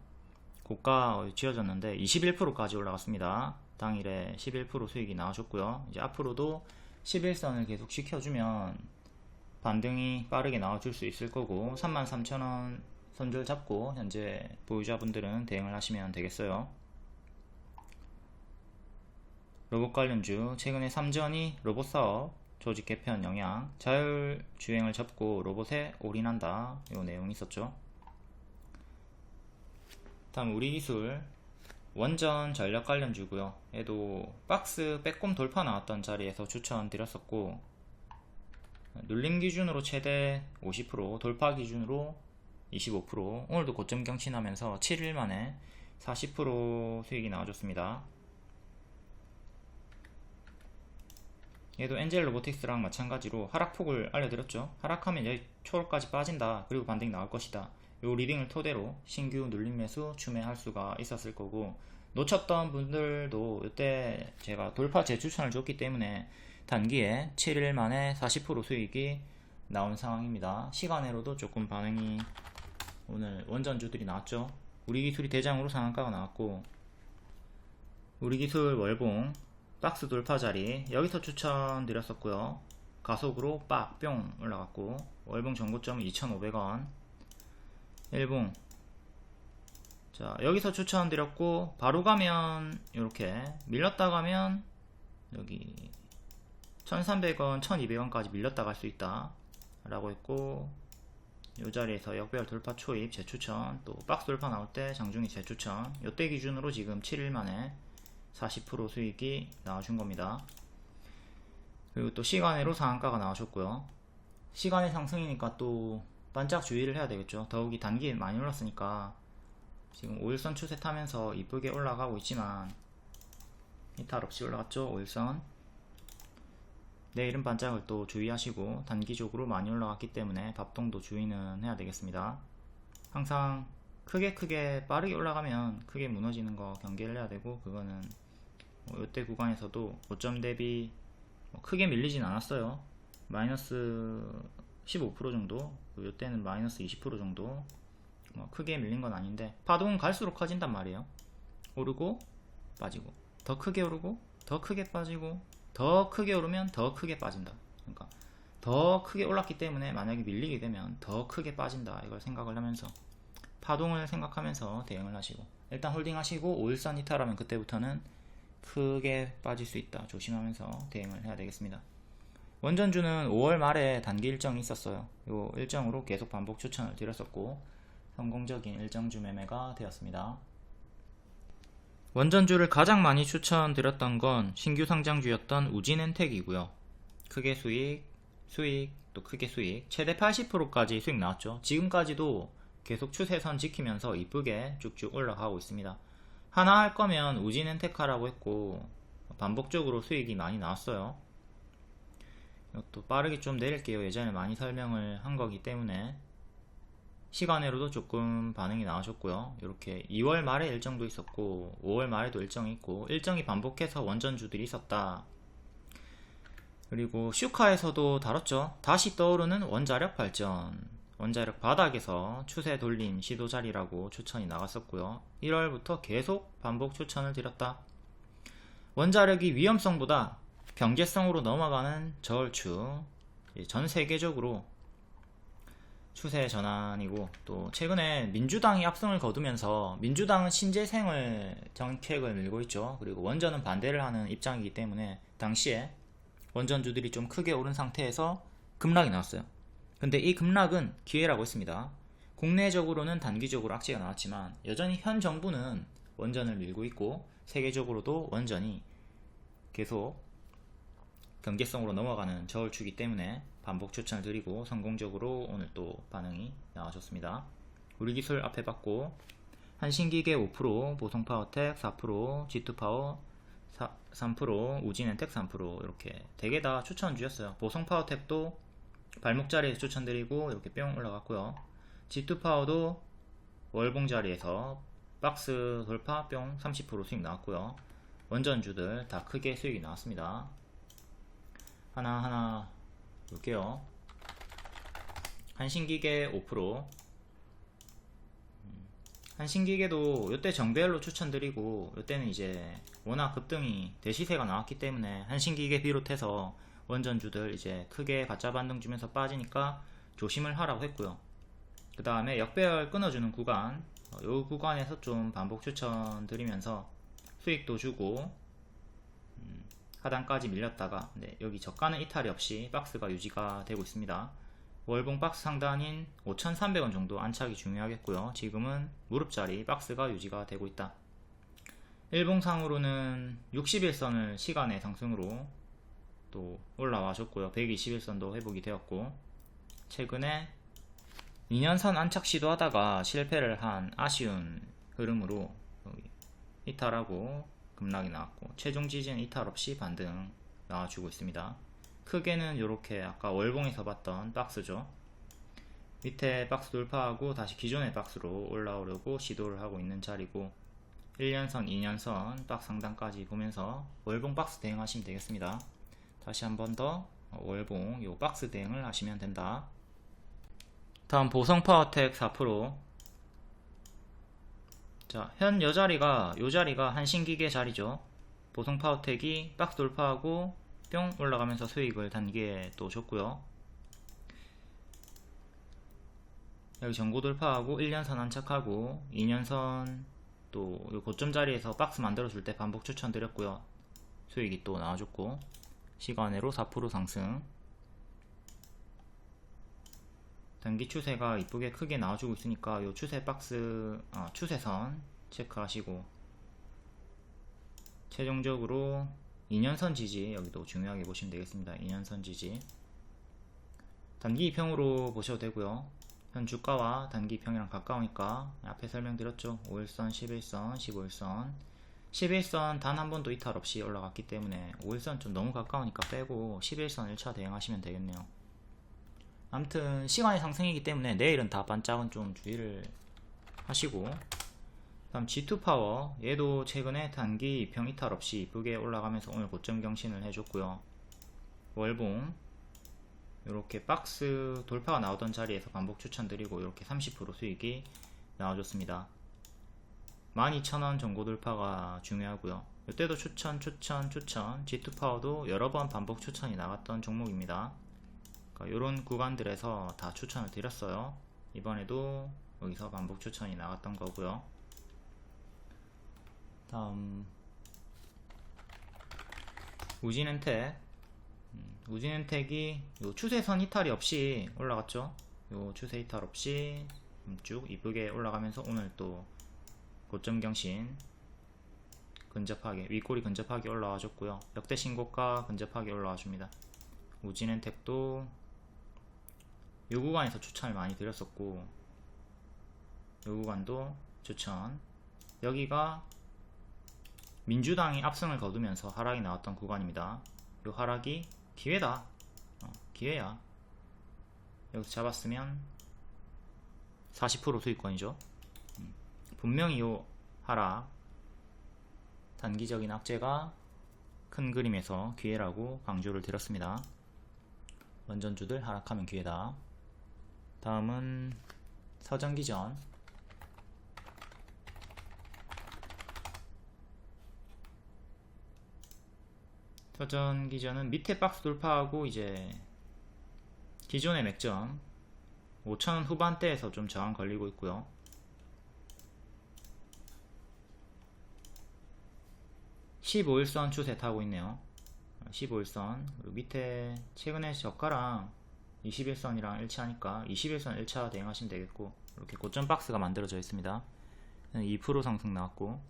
고가 지어졌는데 21%까지 올라갔습니다. 당일에 11% 수익이 나와줬고요. 이제 앞으로도 11선을 계속 지켜주면 반등이 빠르게 나와줄 수 있을 거고, 33,000원 선절 잡고 현재 보유자분들은 대응을 하시면 되겠어요. 로봇 관련주 최근에 삼전이 로봇 사업 조직 개편 영향, 자율주행을 접고 로봇에 올인한다, 이 내용이 있었죠. 다음 우리기술 원전 전력 관련주고요. 얘도 박스 빼꼼 돌파 나왔던 자리에서 추천드렸었고, 눌림 기준으로 최대 50%, 돌파 기준으로 25%, 오늘도 고점 경신하면서 7일 만에 40% 수익이 나와줬습니다. 얘도 엔젤 로보틱스랑 마찬가지로 하락폭을 알려드렸죠. 하락하면 여기 초월까지 빠진다, 그리고 반등이 나올 것이다. 요 리딩을 토대로 신규 눌림 매수 추매할 수가 있었을 거고, 놓쳤던 분들도 이때 제가 돌파 재추천을 줬기 때문에 단기에 7일 만에 40% 수익이 나온 상황입니다. 시간으로도 조금 반응이 오늘 원전주들이 나왔죠. 우리기술이 대장으로 상한가가 나왔고, 우리기술 월봉 박스 돌파 자리 여기서 추천드렸었고요. 가속으로 빡뿅 올라갔고, 월봉 전고점 2,500원. 일봉 자 여기서 추천드렸고, 바로 가면 이렇게 밀렸다 가면 여기 1,300원 1,200원까지 밀렸다 갈 수 있다 라고 했고, 이 자리에서 역배열 돌파 초입 재추천, 또 박스 돌파 나올 때 장중이 재추천, 요때 기준으로 지금 7일 만에 40% 수익이 나와준 겁니다. 그리고 또 시간으로 상한가가 나와줬고요. 시간의 상승이니까 또 반짝 주의를 해야 되겠죠. 더욱이 단기에 많이 올랐으니까 지금 5일선 추세 타면서 이쁘게 올라가고 있지만 이탈 없이 올라갔죠. 5일선 내일은 반짝을 또 주의하시고, 단기적으로 많이 올라갔기 때문에 밥동도 주의는 해야 되겠습니다. 항상 크게 빠르게 올라가면 크게 무너지는 거 경계를 해야 되고, 그거는 이때 구간에서도 고점 대비 크게 밀리진 않았어요. 마이너스 15% 정도, 이때는 마이너스 20% 정도, 크게 밀린 건 아닌데, 파동은 갈수록 커진단 말이에요. 오르고 빠지고, 더 크게 오르고 더 크게 빠지고, 더 크게 오르면 더 크게 빠진다. 그러니까 더 크게 올랐기 때문에 만약에 밀리게 되면 더 크게 빠진다, 이걸 생각을 하면서 파동을 생각하면서 대응을 하시고, 일단 홀딩 하시고 5일선 이탈하면 그때부터는 크게 빠질 수 있다 조심하면서 대응을 해야 되겠습니다. 원전주는 5월 말에 단기 일정이 있었어요. 이 일정으로 계속 반복 추천을 드렸었고, 성공적인 일정주 매매가 되었습니다. 원전주를 가장 많이 추천드렸던 건 신규 상장주였던 우진엔텍이고요. 크게 수익, 또 크게 수익, 최대 80%까지 수익 나왔죠. 지금까지도 계속 추세선 지키면서 이쁘게 쭉쭉 올라가고 있습니다. 하나 할 거면 우진엔텍하라고 했고, 반복적으로 수익이 많이 나왔어요. 이것도 빠르게 좀 내릴게요. 예전에 많이 설명을 한 거기 때문에. 시간으로도 조금 반응이 나와줬고요. 이렇게 2월 말에 일정도 있었고 5월 말에도 일정이 있고, 일정이 반복해서 원전주들이 있었다. 그리고 슈카에서도 다뤘죠. 다시 떠오르는 원자력 발전, 원자력 바닥에서 추세 돌림 시도 자리라고 추천이 나갔었고요. 1월부터 계속 반복 추천을 드렸다. 원자력이 위험성보다 경제성으로 넘어가는 저울추, 전 세계적으로 추세 전환이고, 또 최근에 민주당이 압승을 거두면서 민주당은 신재생을 정책을 밀고 있죠. 그리고 원전은 반대를 하는 입장이기 때문에 당시에 원전주들이 좀 크게 오른 상태에서 급락이 나왔어요. 근데 이 급락은 기회라고 했습니다. 국내적으로는 단기적으로 악재가 나왔지만 여전히 현 정부는 원전을 밀고 있고 세계적으로도 원전이 계속 경제성으로 넘어가는 저울추기 때문에 반복 추천을 드리고 성공적으로 오늘 또 반응이 나와줬습니다. 우리 기술 앞에 봤고 한신기계 5%, 보성파워텍 4%, G2파워 3%, 우진엔텍 3% 이렇게 대개 다 추천 주셨어요. 보성파워텍도 발목 자리에서 추천드리고 이렇게 뿅 올라갔고요. G2파워도 월봉 자리에서 박스 돌파 뿅 30% 수익 나왔고요. 원전주들 다 크게 수익이 나왔습니다. 하나하나 볼게요. 한신기계 5%, 한신기계도 이때 정배열로 추천드리고 이때는 이제 워낙 급등이 대시세가 나왔기 때문에 한신기계 비롯해서 원전주들 이제 크게 가짜 반등 주면서 빠지니까 조심을 하라고 했고요. 그 다음에 역배열 끊어주는 구간, 이 구간에서 좀 반복 추천 드리면서 수익도 주고 하단까지 밀렸다가 여기 저가는 이탈이 없이 박스가 유지가 되고 있습니다. 월봉 박스 상단인 5,300원 정도 안착이 중요하겠고요. 지금은 무릎자리 박스가 유지가 되고 있다. 일봉상으로는 61선을 시간의 상승으로 또 올라와 줬고요. 121선도 회복이 되었고, 최근에 2년선 안착 시도하다가 실패를 한 아쉬운 흐름으로 이탈하고 급락이 나왔고, 최종 지지는 이탈 없이 반등 나와주고 있습니다. 크게는 이렇게 아까 월봉에서 봤던 박스죠. 밑에 박스 돌파하고 다시 기존의 박스로 올라오려고 시도를 하고 있는 자리고, 1년선, 2년선 박스 상단까지 보면서 월봉 박스 대응하시면 되겠습니다. 다시 한 번 더 월봉 요 박스 대응을 하시면 된다. 다음 보성파워텍 4%. 자, 현 요 자리가 한신기계 자리죠. 보성파워텍이 박스 돌파하고 뿅 올라가면서 수익을 단기에 또 줬고요. 여기 전고 돌파하고 1년선 안착하고 2년선 또 고점 자리에서 박스 만들어줄 때 반복 추천드렸고요. 수익이 또 나와줬고, 시간으로 4% 상승. 단기 추세가 이쁘게 크게 나와주고 있으니까 요 추세 박스, 추세선 체크하시고, 최종적으로 2년선 지지 여기도 중요하게 보시면 되겠습니다. 2년선 지지 단기 2평으로 보셔도 되고요. 현 주가와 단기 2평이랑 가까우니까 앞에 설명드렸죠. 5일선, 11선, 15일선 11선 단 한 번도 이탈 없이 올라갔기 때문에 5일선 좀 너무 가까우니까 빼고 11선 1차 대응하시면 되겠네요. 아무튼 시간의 상승이기 때문에 내일은 다 반짝은 좀 주의를 하시고, 다음 G2파워, 얘도 최근에 단기 2평 이탈 없이 이쁘게 올라가면서 오늘 고점 경신을 해줬고요. 월봉 이렇게 박스 돌파가 나오던 자리에서 반복 추천드리고 이렇게 30% 수익이 나와줬습니다. 12,000원 전고 돌파가 중요하고요. 이때도 추천. G2파워도 여러 번 반복 추천이 나갔던 종목입니다. 그러니까 이런 구간들에서 다 추천을 드렸어요. 이번에도 여기서 반복 추천이 나갔던 거고요. 다음 우진엔텍. 우진엔텍이 요 추세선 이탈이 없이 올라갔죠. 요 추세 이탈 없이 쭉 이쁘게 올라가면서 오늘 또 고점 경신 근접하게, 윗꼬리 근접하게 올라와 줬고요. 역대 신고가 근접하게 올라와 줍니다. 우진엔텍도 요 구간에서 추천을 많이 드렸었고, 요 구간도 추천. 여기가 민주당이 압승을 거두면서 하락이 나왔던 구간입니다. 요 하락이 기회다. 기회야. 여기서 잡았으면 40% 수익권이죠. 분명히 요 하락, 단기적인 악재가 큰 그림에서 기회라고 강조를 드렸습니다. 원전주들 하락하면 기회다. 다음은 서전기전. 서전기전은 밑에 박스 돌파하고 이제 기존의 맥점 5,000원 후반대에서 좀 저항 걸리고 있고요. 15일선 추세 타고 있네요. 15일선. 그리고 밑에 최근에 저가랑 21선이랑 일치하니까 21선 1차 대응하시면 되겠고, 이렇게 고점 박스가 만들어져 있습니다. 2% 상승 나왔고,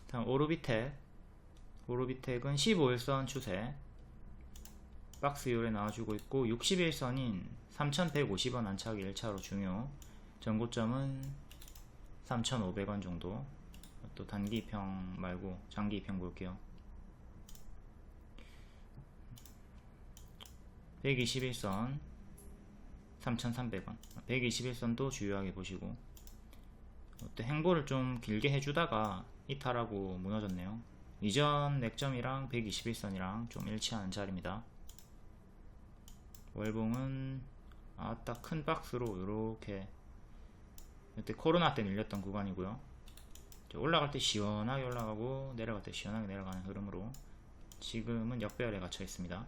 다음 오르비텍은 15일선 추세 박스 이후에 나와주고 있고, 61선인 3150원 안착이 1차로 중요, 전고점은 3500원 정도. 또 단기평 말고 장기평 볼게요. 121선 3300원, 121선도 주요하게 보시고, 또 행보를 좀 길게 해주다가 이탈하고 무너졌네요. 이전 맥점이랑 121선이랑 좀 일치하는 자리입니다. 월봉은 딱 큰 박스로 이렇게, 이때 코로나 때 밀렸던 구간이고요. 올라갈 때 시원하게 올라가고 내려갈 때 시원하게 내려가는 흐름으로 지금은 역배열에 갇혀 있습니다.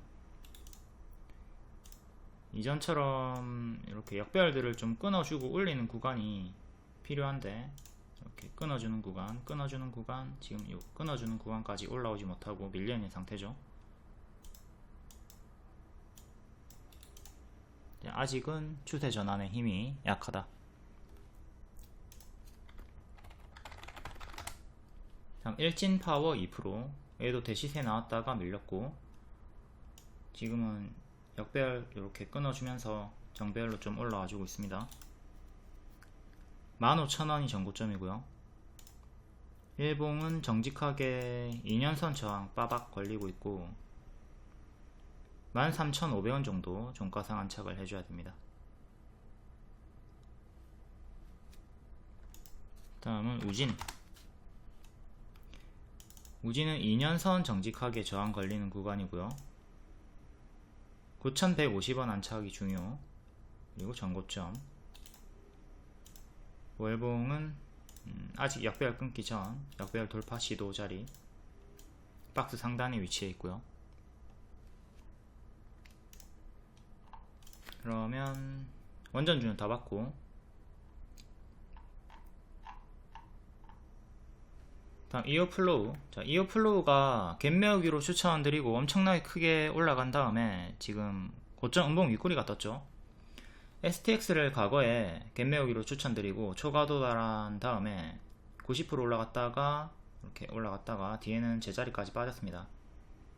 이전처럼 이렇게 역배열들을 좀 끊어주고 올리는 구간이 필요한데, 이렇게 끊어주는 구간, 지금 이 끊어주는 구간까지 올라오지 못하고 밀려있는 상태죠. 아직은 추세 전환의 힘이 약하다. 다음 일진파워 2%, 얘도 대시세 나왔다가 밀렸고, 지금은 역배열 이렇게 끊어주면서 정배열로 좀 올라와주고 있습니다. 15,000원이 전고점이고요. 일봉은 정직하게 2년선 저항 빠박 걸리고 있고, 13,500원 정도 종가상 안착을 해줘야 됩니다. 다음은 우진은 2년선 정직하게 저항 걸리는 구간이고요. 9,150원 안착이 중요, 그리고 전고점. 월봉은 아직 역배열 끊기 전 역배열 돌파 시도 자리 박스 상단에 위치해 있고요. 그러면 원전주는 다 봤고, 다음 이어플로우. 자, 이어플로우가 갭매우기로 추천드리고 엄청나게 크게 올라간 다음에 지금 고점 음봉 윗꼬리가 떴죠. STX를 과거에 갭매우기로 추천드리고 초과 도달한 다음에 90% 올라갔다가 이렇게 올라갔다가 뒤에는 제자리까지 빠졌습니다.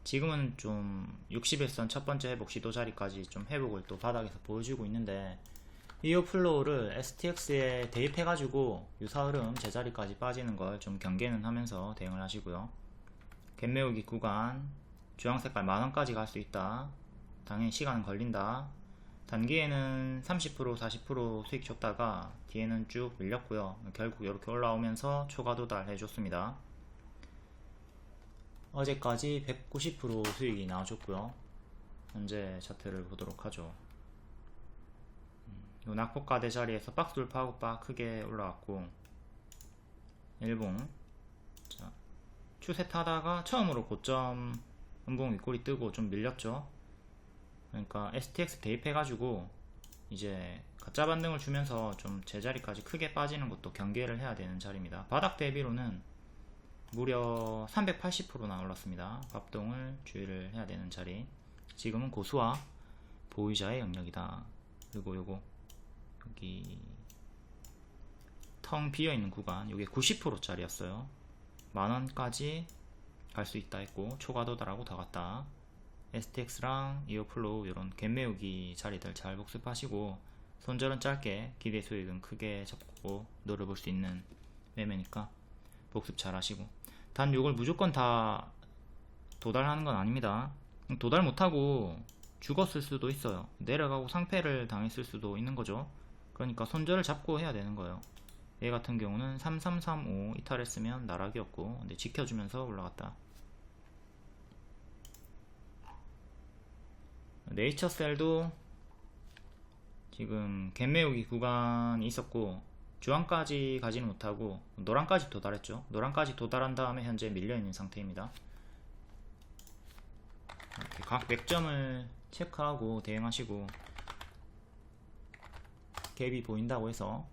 지금은 좀 61선 첫번째 회복 시도 자리까지 좀 회복을 또 바닥에서 보여주고 있는데, 이어플로우를 STX에 대입해가지고 유사 흐름 제자리까지 빠지는 걸 좀 경계는 하면서 대응을 하시고요. 갭매우기 구간 주황색깔 만원까지 갈 수 있다. 당연히 시간은 걸린다. 단기에는 30% 40% 수익 줬다가 뒤에는 쭉 밀렸고요. 결국 이렇게 올라오면서 초과 도달 해줬습니다. 어제까지 190% 수익이 나와줬고요. 현재 차트를 보도록 하죠. 요 낙폭가대 자리에서 박스 돌파하고 빡 크게 올라왔고, 일봉 자, 추세 타다가 처음으로 고점 음봉 윗꼬리 뜨고 좀 밀렸죠. 그러니까 STX 대입해가지고 이제 가짜 반등을 주면서 좀 제자리까지 크게 빠지는 것도 경계를 해야 되는 자리입니다. 바닥 대비로는 무려 380%나 올랐습니다. bab동을 주의를 해야 되는 자리. 지금은 고수와 보유자의 영역이다. 그리고 요거 여기 텅 비어있는 구간, 요게 90% 짜리였어요. 만원까지 갈 수 있다 했고 초과 도달하고 더 갔다. STX랑 이어플로우 이런 갭매우기 자리들 잘 복습하시고, 손절은 짧게 기대 수익은 크게 잡고 노려볼 수 있는 매매니까 복습 잘 하시고, 단 요걸 무조건 다 도달하는 건 아닙니다. 도달 못하고 죽었을 수도 있어요. 내려가고 상패를 당했을 수도 있는 거죠. 그러니까 손절을 잡고 해야 되는 거예요. 얘 같은 경우는 3335 이탈했으면 나락이었고, 근데 지켜주면서 올라갔다. 네이처셀도 지금 갭매우기 구간이 있었고 주황까지 가지는 못하고 노랑까지 도달했죠. 노랑까지 도달한 다음에 현재 밀려있는 상태입니다. 이렇게 각 맥점을 체크하고 대응하시고, 갭이 보인다고 해서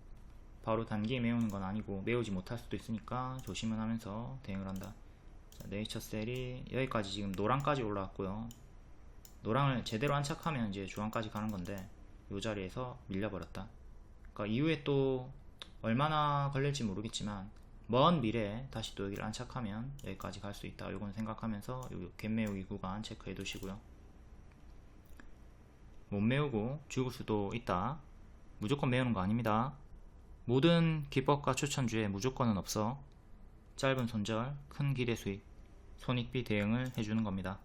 바로 단기에 메우는 건 아니고 메우지 못할 수도 있으니까 조심은 하면서 대응을 한다. 자, 네이처셀이 여기까지 지금 노랑까지 올라왔고요. 노랑을 제대로 안착하면 이제 주황까지 가는 건데 이 자리에서 밀려버렸다. 그러니까 이후에 또 얼마나 걸릴지 모르겠지만 먼 미래에 다시 또 여기를 안착하면 여기까지 갈 수 있다. 이건 생각하면서 요 갭 메우기 구간 체크해 두시고요. 못 메우고 죽을 수도 있다. 무조건 메우는 거 아닙니다. 모든 기법과 추천주에 무조건은 없어. 짧은 손절, 큰 기대 수익, 손익비 대응을 해주는 겁니다.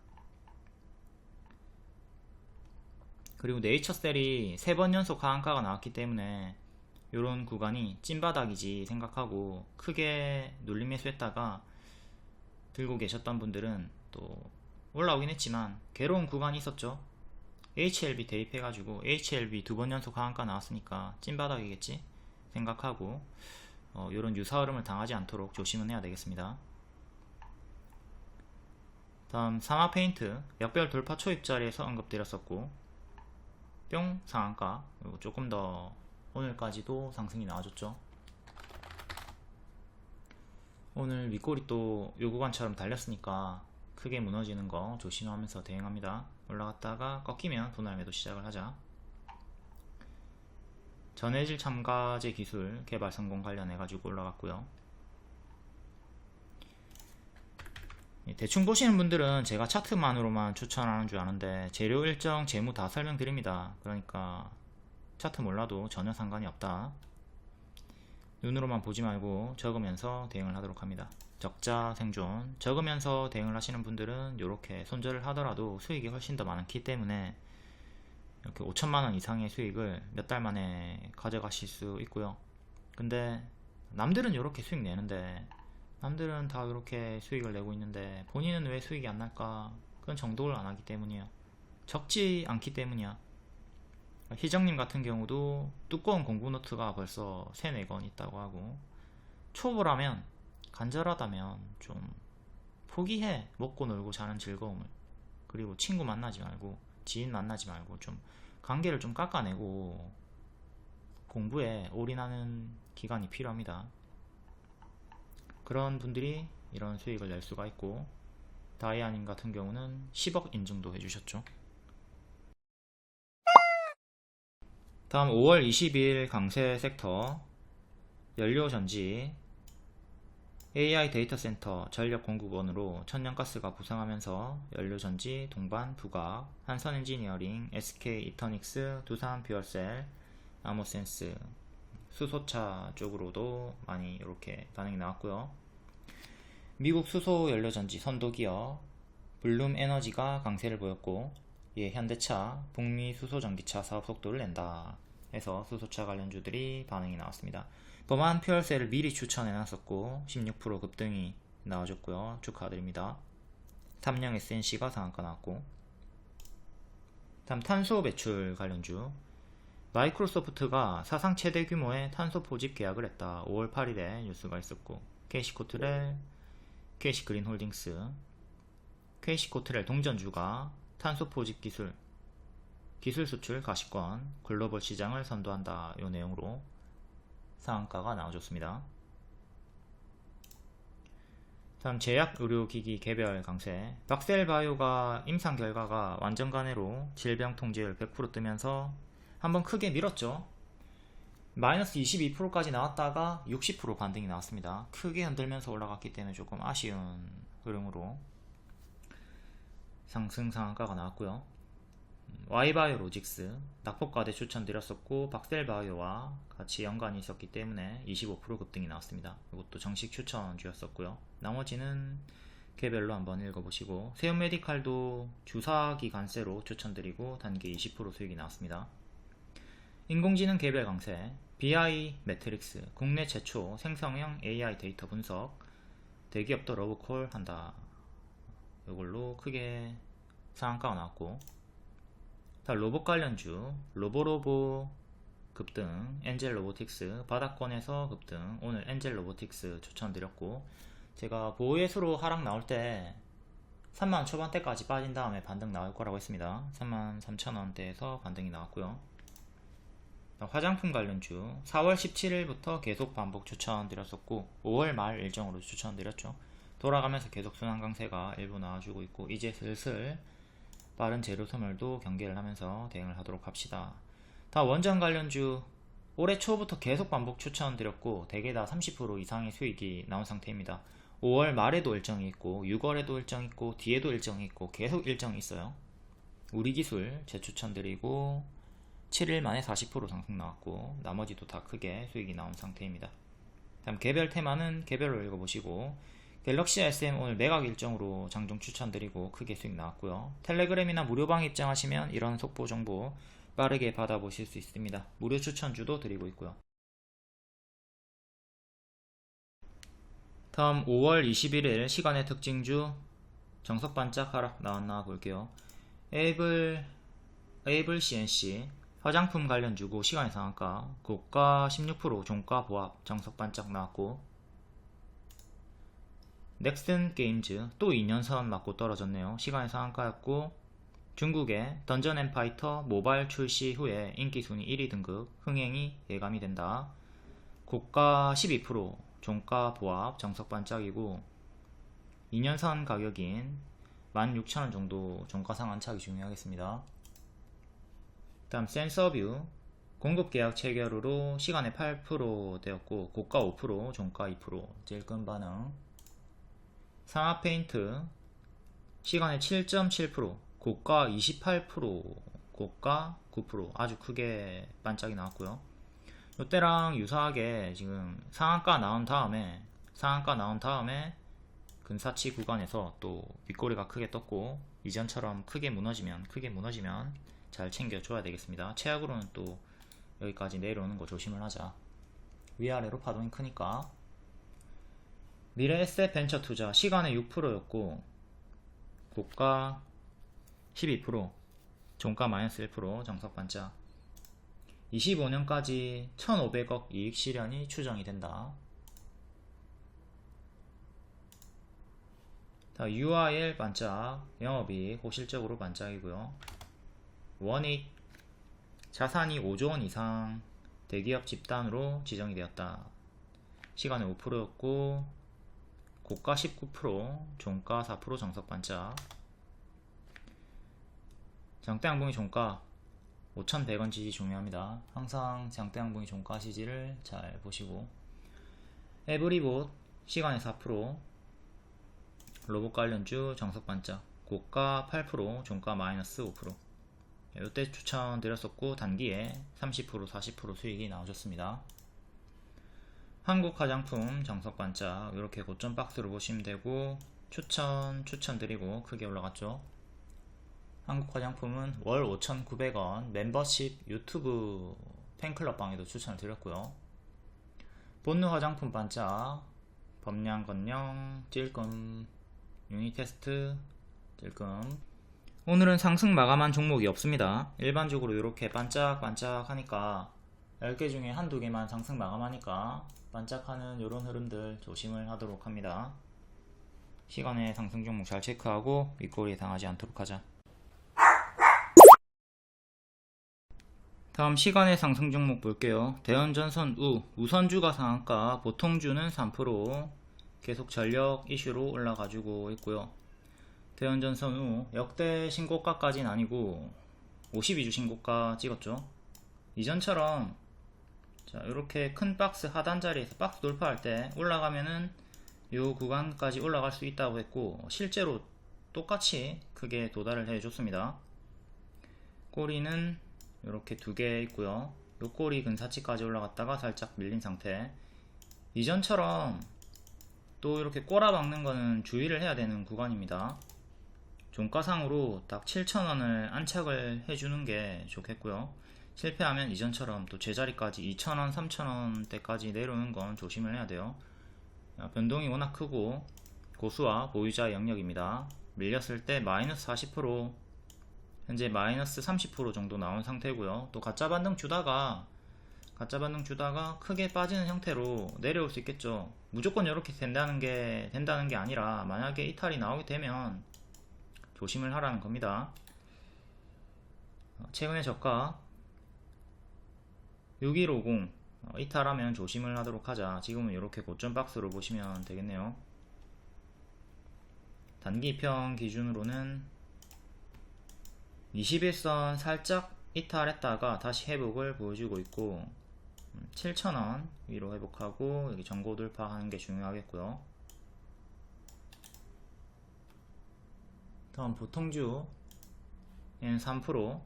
그리고 네이처셀이 3번 연속 하한가가 나왔기 때문에 이런 구간이 찐바닥이지 생각하고 크게 눌림 매수했다가 들고 계셨던 분들은 또 올라오긴 했지만 괴로운 구간이 있었죠. HLB 대입해가지고 HLB 2번 연속 하한가 나왔으니까 찐바닥이겠지 생각하고 이런 유사 흐름을 당하지 않도록 조심은 해야 되겠습니다. 다음 사마페인트 역별 돌파 초입자리에서 언급드렸었고 뿅 상한가, 그리고 조금 더 오늘까지도 상승이 나와줬죠. 오늘 윗골이 또 요 구간처럼 달렸으니까 크게 무너지는 거 조심하면서 대응합니다. 올라갔다가 꺾이면 분할 매도 시작을 하자. 전해질 첨가제 기술 개발 성공 관련해 가지고 올라갔고요. 대충 보시는 분들은 제가 차트만으로만 추천하는 줄 아는데 재료 일정 재무 다 설명드립니다. 그러니까 차트 몰라도 전혀 상관이 없다. 눈으로만 보지 말고 적으면서 대응을 하도록 합니다. 적자 생존, 적으면서 대응을 하시는 분들은 이렇게 손절을 하더라도 수익이 훨씬 더 많기 때문에 이렇게 5천만원 이상의 수익을 몇 달 만에 가져가실 수 있고요. 근데 남들은 이렇게 수익 내는데, 남들은 다 이렇게 수익을 내고 있는데 본인은 왜 수익이 안 날까? 그건 정독을 안 하기 때문이에요. 적지 않기 때문이야. 희정님 같은 경우도 두꺼운 공부 노트가 벌써 3-4권 있다고 하고, 초보라면 간절하다면 좀 포기해. 먹고 놀고 자는 즐거움을. 그리고 친구 만나지 말고 지인 만나지 말고 좀 관계를 좀 깎아내고 공부에 올인하는 기간이 필요합니다. 그런 분들이 이런 수익을 낼 수가 있고, 다이아님 같은 경우는 10억 인증도 해주셨죠. 다음 5월 22일 강세 섹터 연료전지 AI 데이터 센터 전력 공급원으로 천연가스가 부상하면서 연료전지, 동반, 부각, 한선엔지니어링, SK 이터닉스, 두산 퓨얼셀, 아모센스, 수소차 쪽으로도 많이 이렇게 반응이 나왔고요. 미국 수소 연료전지 선도기업 블룸 에너지가 강세를 보였고, 현대차 북미 수소전기차 사업 속도를 낸다 해서 수소차 관련주들이 반응이 나왔습니다. 범한 퓨얼셀을 미리 추천해놨었고 16% 급등이 나와줬고요. 축하드립니다. 삼성 SNC가 상한가 나왔고, 다음 탄소 배출 관련주 마이크로소프트가 사상 최대 규모의 탄소 포집 계약을 했다. 5월 8일에 뉴스가 있었고, 케이시코트렐, 케이시그린홀딩스, 케이시코트렐 동전주가 탄소 포집 기술 수출 가시권 글로벌 시장을 선도한다. 이 내용으로 상한가가 나와줬습니다. 다음 제약의료기기 개별 강세 박셀바이오가 임상 결과가 완전 간해로 질병 통제율 100% 뜨면서 한번 크게 밀었죠. 마이너스 22%까지 나왔다가 60% 반등이 나왔습니다. 크게 흔들면서 올라갔기 때문에 조금 아쉬운 흐름으로 상승 상한가가 나왔고요. Y바이오 로직스 낙폭과대 추천드렸었고, 박셀바이오와 같이 연관이 있었기 때문에 25% 급등이 나왔습니다. 이것도 정식 추천주였었고요. 나머지는 개별로 한번 읽어보시고, 세움메디칼도 주사기 관세로 추천드리고 단기 20% 수익이 나왔습니다. 인공지능 개별 강세 BI 매트릭스 국내 최초 생성형 AI 데이터 분석 대기업도 러브콜 한다. 이걸로 크게 상한가가 나왔고, 다 로봇 관련주 로보로보 급등, 엔젤 로보틱스 바닥권에서 급등. 오늘 엔젤 로보틱스 추천드렸고, 제가 보호예수로 하락 나올 때 3만원 초반대까지 빠진 다음에 반등 나올 거라고 했습니다. 33,000원대에서 반등이 나왔고요. 화장품 관련주 4월 17일부터 계속 반복 추천드렸었고 5월 말 일정으로 추천드렸죠. 돌아가면서 계속 순환 강세가 일부 나와주고 있고, 이제 슬슬 빠른 재료 소멸도 경계를 하면서 대응을 하도록 합시다. 다 원전 관련주 올해 초부터 계속 반복 추천드렸고 대개 다 30% 이상의 수익이 나온 상태입니다. 5월 말에도 일정이 있고 6월에도 일정이 있고 뒤에도 일정이 있고 계속 일정이 있어요. 우리기술 재추천드리고 7일 만에 40% 상승 나왔고 나머지도 다 크게 수익이 나온 상태입니다. 다음 개별 테마는 개별로 읽어보시고, 갤럭시 SM 오늘 매각 일정으로 장중 추천드리고 크게 수익 나왔고요. 텔레그램이나 무료방 입장하시면 이런 속보 정보 빠르게 받아보실 수 있습니다. 무료 추천주도 드리고 있고요. 다음 5월 21일 시간의 특징주 정석 반짝 하락 나왔나 볼게요. 에이블 CNC 화장품 관련주고 시간의 상한가 고가 16% 종가 보합 정석 반짝 나왔고, 넥슨 게임즈 또 2년선 맞고 떨어졌네요. 시간의 상한가였고, 중국의 던전 앤 파이터 모바일 출시 후에 인기 순위 1위 등급 흥행이 예감이 된다. 고가 12% 종가 보합 정석 반짝이고 2년선 가격인 16,000원 정도 종가 상한착이 중요하겠습니다. 다음 센서뷰 공급 계약 체결으로 시간에 8% 되었고 고가 5% 종가 2% 제일 큰 반응. 상하페인트 시간에 7.7% 고가 28% 고가 9% 아주 크게 반짝이 나왔고요. 이때랑 유사하게 지금 상한가 나온 다음에 근사치 구간에서 또 윗꼬리가 크게 떴고, 이전처럼 크게 무너지면 잘 챙겨줘야 되겠습니다. 최악으로는 또 여기까지 내려오는 거 조심을 하자. 위아래로 파동이 크니까. 미래에셋 벤처 투자 시간에 6%였고 고가 12% 종가 마이너스 1% 정석 반짝. 25년까지 1,500억 이익 실현이 추정이 된다. 자, UIL 반짝 영업이익 호실적으로 반짝이고요. 원익 자산이 5조원 이상 대기업 집단으로 지정이 되었다. 시간에 5%였고 고가 19% 종가 4% 정석 반짝. 장대양봉이 종가 5,100원 지지 중요합니다. 항상 장대양봉이 종가 지지를 잘 보시고. 에브리봇 시간에 4% 로봇 관련주 정석 반짝 고가 8% 종가 마이너스 5%. 이때 추천드렸었고 단기에 30% 40% 수익이 나오셨습니다. 한국 화장품 정석 반짝 이렇게 고점 박스로 보시면 되고, 추천드리고 크게 올라갔죠. 한국 화장품은 월 5,900원 멤버십 유튜브 팬클럽 방에도 추천을 드렸고요. 본느 화장품 반짝 범량건령 찔끔 유니테스트 찔끔. 오늘은 상승 마감한 종목이 없습니다. 일반적으로 이렇게 반짝반짝 하니까 10개 중에 한두 개만 상승 마감하니까 반짝하는 이런 흐름들 조심을 하도록 합니다. 시간에 상승 종목 잘 체크하고 윗꼬리에 당하지 않도록 하자. 다음 시간의 상승 종목 볼게요. 대연전선 우선주가 상한가, 보통주는 3% 계속 전력 이슈로 올라가지고 있고요. 대연전선 역대 신고가까지는 아니고 52주 신고가 찍었죠. 이전처럼 자 이렇게 큰 박스 하단 자리에서 박스 돌파할 때 올라가면은 요 구간까지 올라갈 수 있다고 했고, 실제로 똑같이 크게 도달을 해줬습니다. 꼬리는 이렇게 두 개 있고요. 요 꼬리 근사치까지 올라갔다가 살짝 밀린 상태. 이전처럼 또 이렇게 꼬라박는 거는 주의를 해야 되는 구간입니다. 종가상으로 딱 7,000원을 안착을 해주는 게 좋겠고요. 실패하면 이전처럼 또 제자리까지 2,000원, 3,000원대까지 내려오는 건 조심을 해야 돼요. 변동이 워낙 크고 고수와 보유자 영역입니다. 밀렸을 때 마이너스 40%, 현재 마이너스 30% 정도 나온 상태고요. 또 가짜 반등 주다가 크게 빠지는 형태로 내려올 수 있겠죠. 무조건 이렇게 된다는 게 아니라 만약에 이탈이 나오게 되면 조심을 하라는 겁니다. 최근의 저가 6150 이탈하면 조심을 하도록 하자. 지금은 이렇게 고점 박스로 보시면 되겠네요. 단기평 기준으로는 21선 살짝 이탈했다가 다시 회복을 보여주고 있고 7,000원 위로 회복하고 여기 전고 돌파하는 게 중요하겠고요. 다음 보통주 얘는 3%.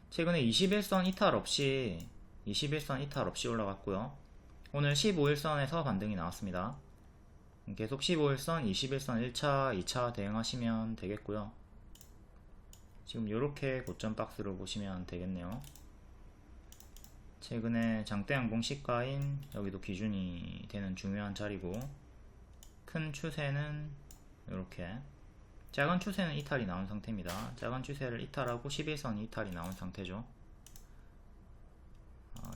최근에 21선 이탈 없이 올라갔고요. 오늘 15일선에서 반등이 나왔습니다. 계속 15일선, 21선 1차, 2차 대응하시면 되겠고요. 지금 이렇게 고점 박스로 보시면 되겠네요. 최근에 장대양봉 시가인 여기도 기준이 되는 중요한 자리고, 큰 추세는 이렇게, 작은 추세는 이탈이 나온 상태입니다. 작은 추세를 이탈하고 11선이 이탈이 나온 상태죠.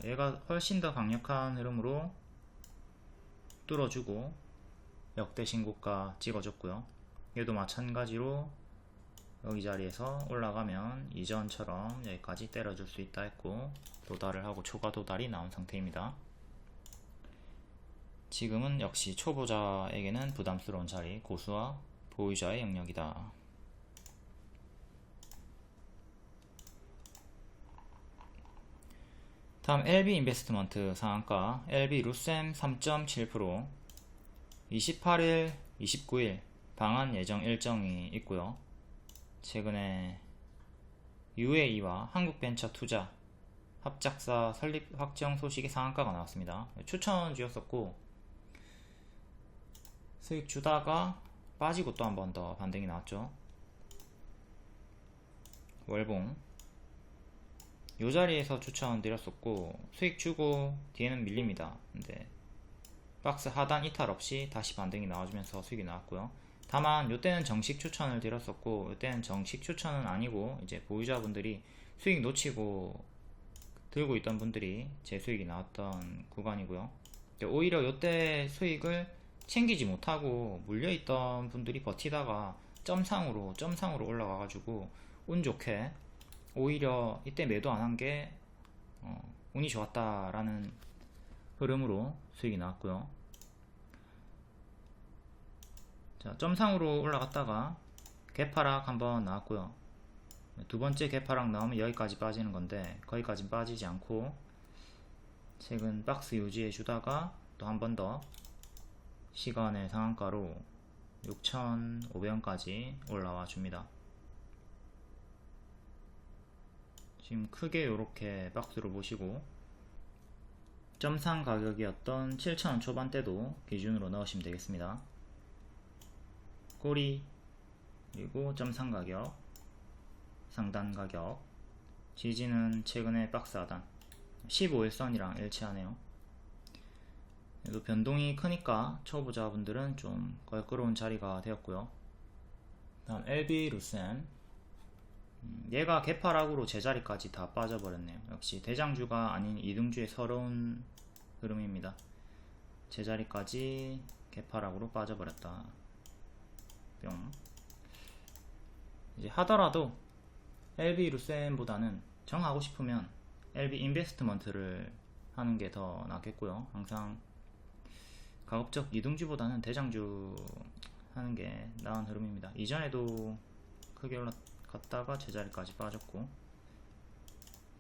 얘가 훨씬 더 강력한 흐름으로 뚫어주고 역대 신고가 찍어줬고요. 얘도 마찬가지로 여기 자리에서 올라가면 이전처럼 여기까지 때려줄 수 있다 했고 도달을 하고 초과 도달이 나온 상태입니다. 지금은 역시 초보자에게는 부담스러운 자리, 고수와 보유자의 영역이다. 다음 LB 인베스트먼트 상한가 LB 루셈 3.7% 28일, 29일 방한 예정 일정이 있고요. 최근에 UAE와 한국벤처투자 합작사 설립 확정 소식의 상한가가 나왔습니다. 추천주였었고 수익 주다가 빠지고 또 한 번 더 반등이 나왔죠. 월봉 요 자리에서 추천드렸었고 수익 주고 뒤에는 밀립니다. 근데 박스 하단 이탈 없이 다시 반등이 나와주면서 수익이 나왔고요. 다만 요때는 정식 추천을 드렸었고 요때는 정식 추천은 아니고 이제 보유자분들이 수익 놓치고 들고 있던 분들이 제 수익이 나왔던 구간이고요. 오히려 요때 수익을 챙기지 못하고 물려있던 분들이 버티다가 점상으로 올라가가지고 운 좋게 오히려 이때 매도 안 한 게 운이 좋았다라는 흐름으로 수익이 나왔고요. 자, 점상으로 올라갔다가 개파락 한번 나왔고요. 두 번째 개파락 나오면 여기까지 빠지는 건데 거기까지 빠지지 않고 최근 박스 유지해 주다가 또 한 번 더 시간의 상한가로 6,500원까지 올라와 줍니다. 지금 크게 이렇게 박스로 보시고 점상 가격이었던 7,000원 초반대도 기준으로 넣으시면 되겠습니다. 꼬리 그리고 점상 가격, 상단 가격, 지지는 최근에 박스 하단 15일선이랑 일치하네요. 그래도 변동이 크니까 초보자분들은 좀 껄끄러운 자리가 되었고요. 다음 LB 루셈 얘가 개파락으로 제자리까지 다 빠져버렸네요. 역시 대장주가 아닌 이등주의 서러운 흐름입니다. 제자리까지 개파락으로 빠져버렸다. 뿅. 이제 하더라도 LB 루셈보다는 정하고 싶으면 LB 인베스트먼트를 하는 게 더 낫겠고요. 항상 가급적 이등주보다는 대장주 하는 게 나은 흐름입니다. 이전에도 크게 올라갔다가 제자리까지 빠졌고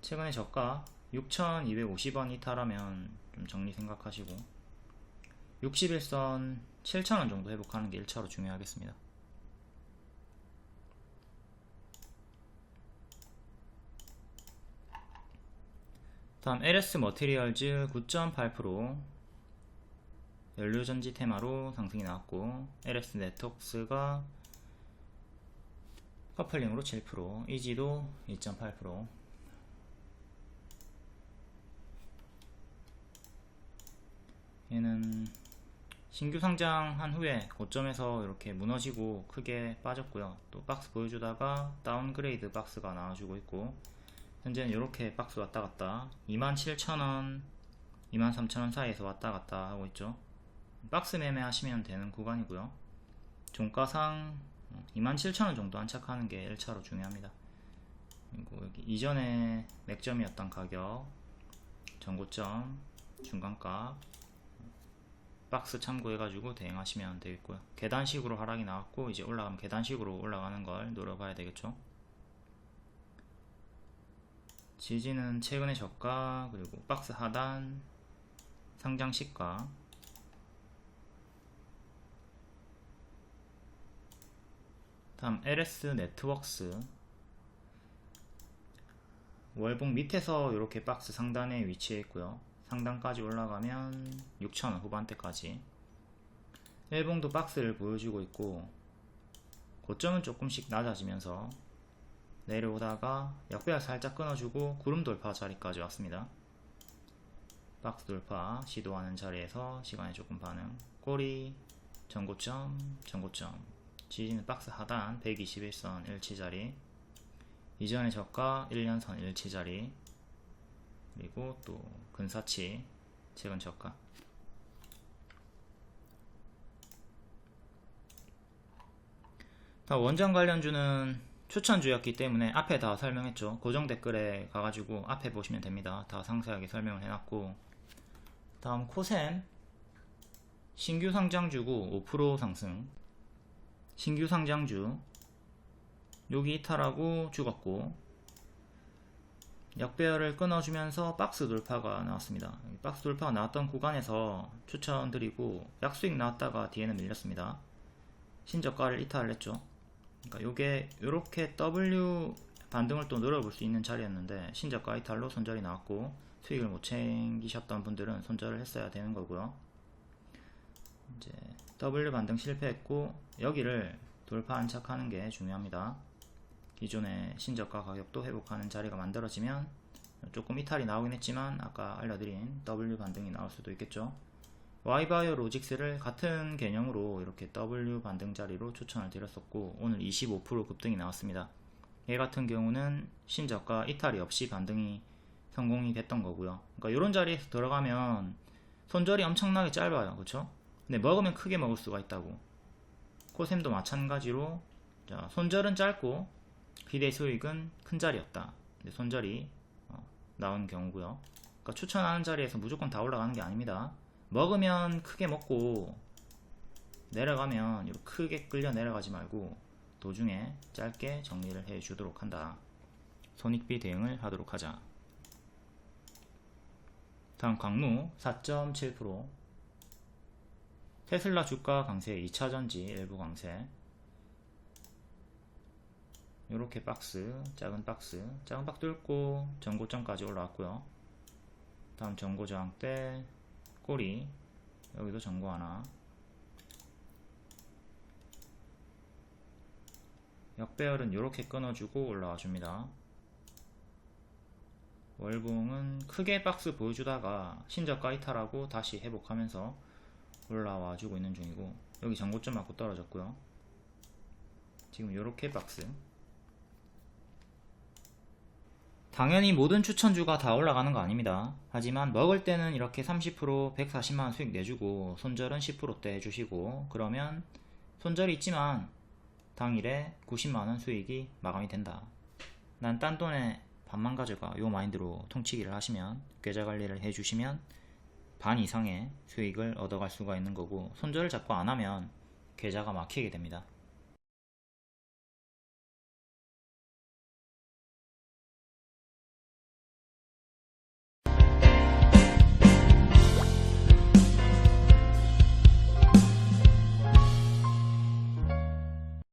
최근에 저가 6,250원 이탈하면 좀 정리 생각하시고 61선 7,000원 정도 회복하는 게 1차로 중요하겠습니다. 다음 LS 머티리얼즈 9.8% 연료전지 테마로 상승이 나왔고 LS 네트웍스가 커플링으로 7%, 이지도 2.8%. 얘는 신규 상장한 후에 고점에서 이렇게 무너지고 크게 빠졌고요. 또 박스 보여주다가 다운그레이드 박스가 나와주고 있고 현재는 이렇게 박스 왔다갔다 27,000원 23,000원 사이에서 왔다갔다 하고 있죠. 박스 매매 하시면 되는 구간이고요. 종가상 27,000원 정도 안착하는 게 1차로 중요합니다. 그리고 여기 이전에 맥점이었던 가격, 전고점, 중간가 박스 참고해가지고 대응하시면 되겠고요. 계단식으로 하락이 나왔고 이제 올라가면 계단식으로 올라가는 걸 노려봐야 되겠죠. 지지는 최근의 저가, 그리고 박스 하단, 상장 시가, 다음 LS 네트웍스, 월봉 밑에서 이렇게 박스 상단에 위치해 있고요. 상단까지 올라가면 6,000원 후반대까지. 일봉도 박스를 보여주고 있고 고점은 조금씩 낮아지면서 내려오다가 역배열 살짝 끊어주고 구름 돌파 자리까지 왔습니다. 박스 돌파 시도하는 자리에서 시간이 조금 반응, 꼬리, 전고점, 지지는 박스 하단 121선 일치자리, 이전의 저가 1년선 일치자리, 그리고 또 근사치 최근 저가. 원전 관련주는 추천주였기 때문에 앞에 다 설명했죠. 고정 댓글에 가가지고 앞에 보시면 됩니다. 다 상세하게 설명을 해놨고, 다음 코셈 신규 상장주고 5% 상승. 신규 상장주 여기 이탈하고 죽었고 역배열을 끊어주면서 박스 돌파가 나왔습니다. 박스 돌파가 나왔던 구간에서 추천드리고 약수익 나왔다가 뒤에는 밀렸습니다. 신저가를 이탈을 했죠. 그러니까 요게 요렇게 W 반등을 또 노려볼 수 있는 자리였는데 신저가 이탈로 손절이 나왔고 수익을 못 챙기셨던 분들은 손절을 했어야 되는 거고요. 이제 W 반등 실패했고 여기를 돌파 안착하는 게 중요합니다. 기존의 신저가 가격도 회복하는 자리가 만들어지면 조금 이탈이 나오긴 했지만 아까 알려드린 W 반등이 나올 수도 있겠죠. Y바이오 로직스를 같은 개념으로 이렇게 W 반등 자리로 추천을 드렸었고 오늘 25% 급등이 나왔습니다. 얘 같은 경우는 신저가 이탈이 없이 반등이 성공이 됐던 거고요. 그러니까 이런 자리에서 들어가면 손절이 엄청나게 짧아요. 그쵸? 근데 먹으면 크게 먹을 수가 있다고. 코셈도 마찬가지로 자, 손절은 짧고 기대 수익은 큰 자리였다. 근데 손절이 나온 경우고요. 그러니까 추천하는 자리에서 무조건 다 올라가는 게 아닙니다. 먹으면 크게 먹고 내려가면 이렇게 크게 끌려 내려가지 말고 도중에 짧게 정리를 해 주도록 한다. 손익비 대응을 하도록 하자. 다음 강무 4.7%. 테슬라 주가 강세 2차전지 일부 강세. 요렇게 박스, 작은 박스 뚫고 전고점까지 올라왔고요. 다음 전고 저항대 꼬리, 여기도 전고 하나. 역배열은 요렇게 끊어주고 올라와 줍니다. 월봉은 크게 박스 보여주다가 신저가 이탈하고 다시 회복하면서 올라와 주고 있는 중이고 여기 전고점 맞고 떨어졌고요. 지금 요렇게 박스. 당연히 모든 추천주가 다 올라가는 거 아닙니다. 하지만 먹을 때는 이렇게 30% 140만원 수익 내주고 손절은 10%대 해주시고 그러면 손절이 있지만 당일에 90만원 수익이 마감이 된다. 난 딴 돈에 반만 가져가 요 마인드로 통치기를 하시면 계좌 관리를 해주시면 반 이상의 수익을 얻어갈 수가 있는 거고 손절을 자꾸 안 하면 계좌가 막히게 됩니다.